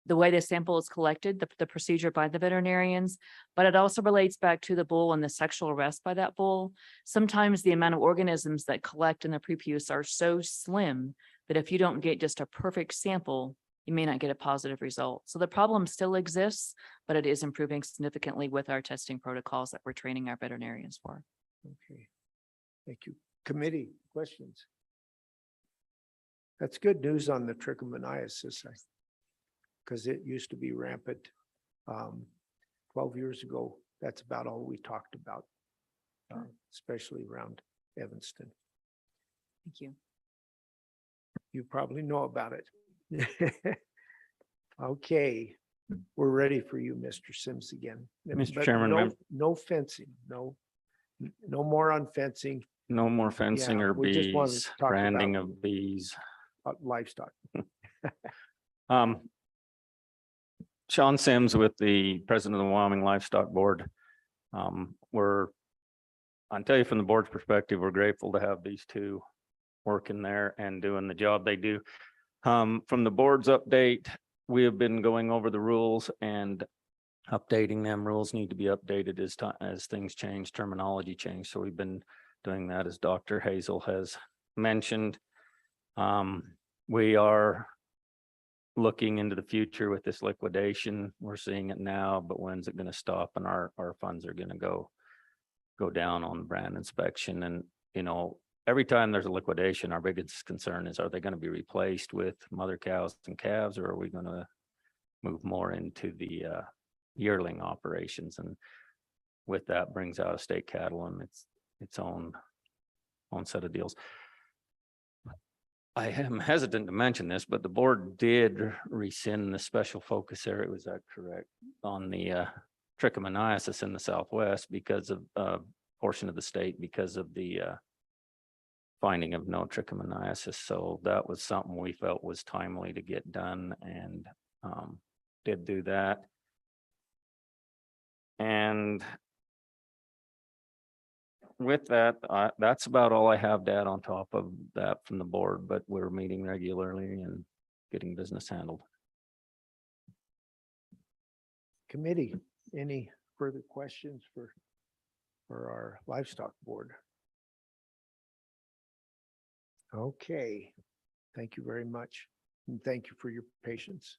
Speaker 5: the way the sample is collected, the procedure by the veterinarians, but it also relates back to the bull and the sexual arrest by that bull. Sometimes the amount of organisms that collect in the prepuce are so slim that if you don't get just a perfect sample, you may not get a positive result. So the problem still exists, but it is improving significantly with our testing protocols that we're training our veterinarians for.
Speaker 1: Okay. Thank you. Committee, questions? That's good news on the trichomoniasis. Because it used to be rampant 12 years ago. That's about all we talked about, especially around Evanston.
Speaker 5: Thank you.
Speaker 1: You probably know about it. Okay, we're ready for you, Mr. Sims again.
Speaker 16: Mr.
Speaker 1: But
Speaker 16: Chairman,
Speaker 1: no fencing, no more on fencing,
Speaker 16: no more fencing
Speaker 1: Yeah,
Speaker 16: or
Speaker 1: we just wanted to
Speaker 16: bees,
Speaker 1: talk
Speaker 16: branding
Speaker 1: about-
Speaker 16: of bees.
Speaker 1: livestock.
Speaker 16: Sean Sims with the president of the Wyoming Livestock Board. I'll tell you from the board's perspective, we're grateful to have these two working there and doing the job they do. From the board's update, we have been going over the rules and updating them. Rules need to be updated as things change, terminology change. So we've been doing that, as Dr. Hazel has mentioned. We are looking into the future with this liquidation. We're seeing it now, but when's it going to stop? And our funds are going to go down on brand inspection. And, you know, every time there's a liquidation, our biggest concern is, are they going to be replaced with mother cows and calves, or are we going to move more into the yearling operations? And with that brings out of state cattle and its own set of deals. I am hesitant to mention this, but the board did rescind the special focus area, was that correct, on the trichomoniasis in the Southwest because of a portion of the state, because of the finding of no trichomoniasis. So that was something we felt was timely to get done, and did do that. And with that, that's about all I have, Dad, on top of that from the board, but we're meeting regularly and getting business handled.
Speaker 1: Committee, any further questions for our livestock board? Okay, thank you very much. And thank you for your patience.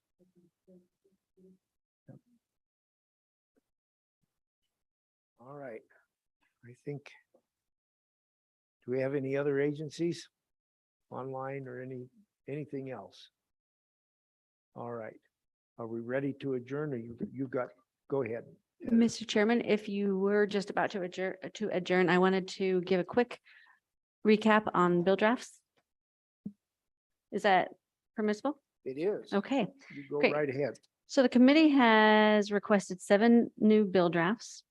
Speaker 1: All right, I think, do we have any other agencies online or anything else? All right, are we ready to adjourn, or you got, go ahead.
Speaker 7: Mr. Chairman, if you were just about to adjourn, I wanted to give a quick recap on bill drafts. Is that permissible?
Speaker 1: It is.
Speaker 7: Okay.
Speaker 1: You go
Speaker 7: great.
Speaker 1: right ahead.
Speaker 7: So the committee has requested 7 new bill drafts.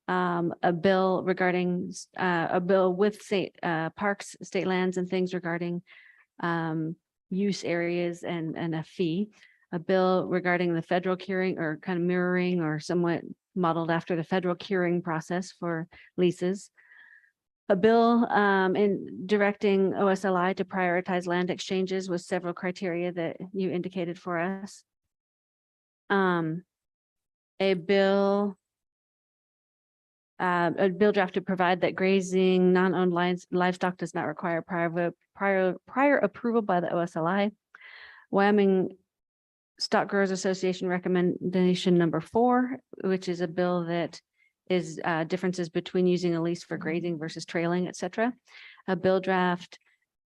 Speaker 7: A bill regarding, a bill with state parks, state lands and things regarding use areas and a fee. A bill regarding the federal curing, or kind of mirroring or somewhat modeled after the federal curing process for leases. A bill in directing OSLI to prioritize land exchanges with several criteria that you indicated for us. A bill draft to provide that grazing non-owned livestock does not require prior approval by the OSLI. Wyoming Stock Growers Association recommendation number 4, which is a bill that is differences between using a lease for grazing versus trailing, etc. A bill draft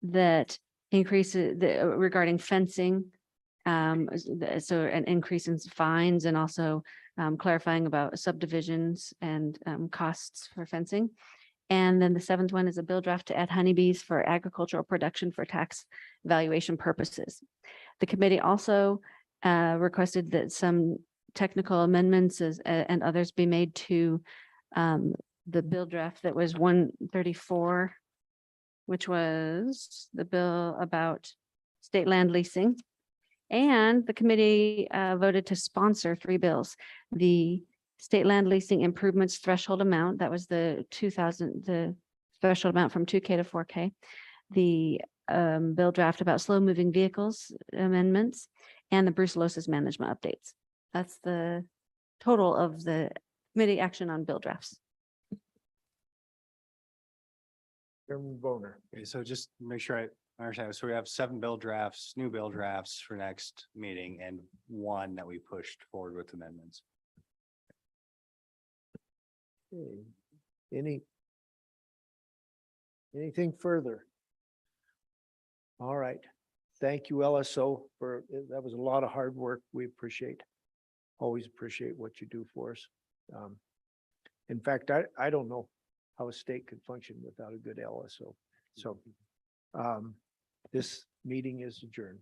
Speaker 7: that increases regarding fencing. So an increase in fines, and also clarifying about subdivisions and costs for fencing. And then the 7th one is a bill draft to add honeybees for agricultural production for tax valuation purposes. The committee also requested that some technical amendments and others be made to the bill draft that was 134, which was the bill about state land leasing. And the committee voted to sponsor 3 bills. The state land leasing improvements threshold amount, that was the threshold amount from 2K to 4K. The bill draft about slow moving vehicles amendments, and the Brucellosis management updates. That's the total of the committee action on bill drafts.
Speaker 1: Chairman Boner.
Speaker 2: Okay, so just make sure I understand. So we have 7 bill drafts, new bill drafts for next meeting and 1 that we pushed forward with amendments.
Speaker 1: Okay. Anything further? All right. Thank you, LSO, that was a lot of hard work. We always appreciate what you do for us. In fact, I don't know how a state could function without a good LSO. So this meeting is adjourned.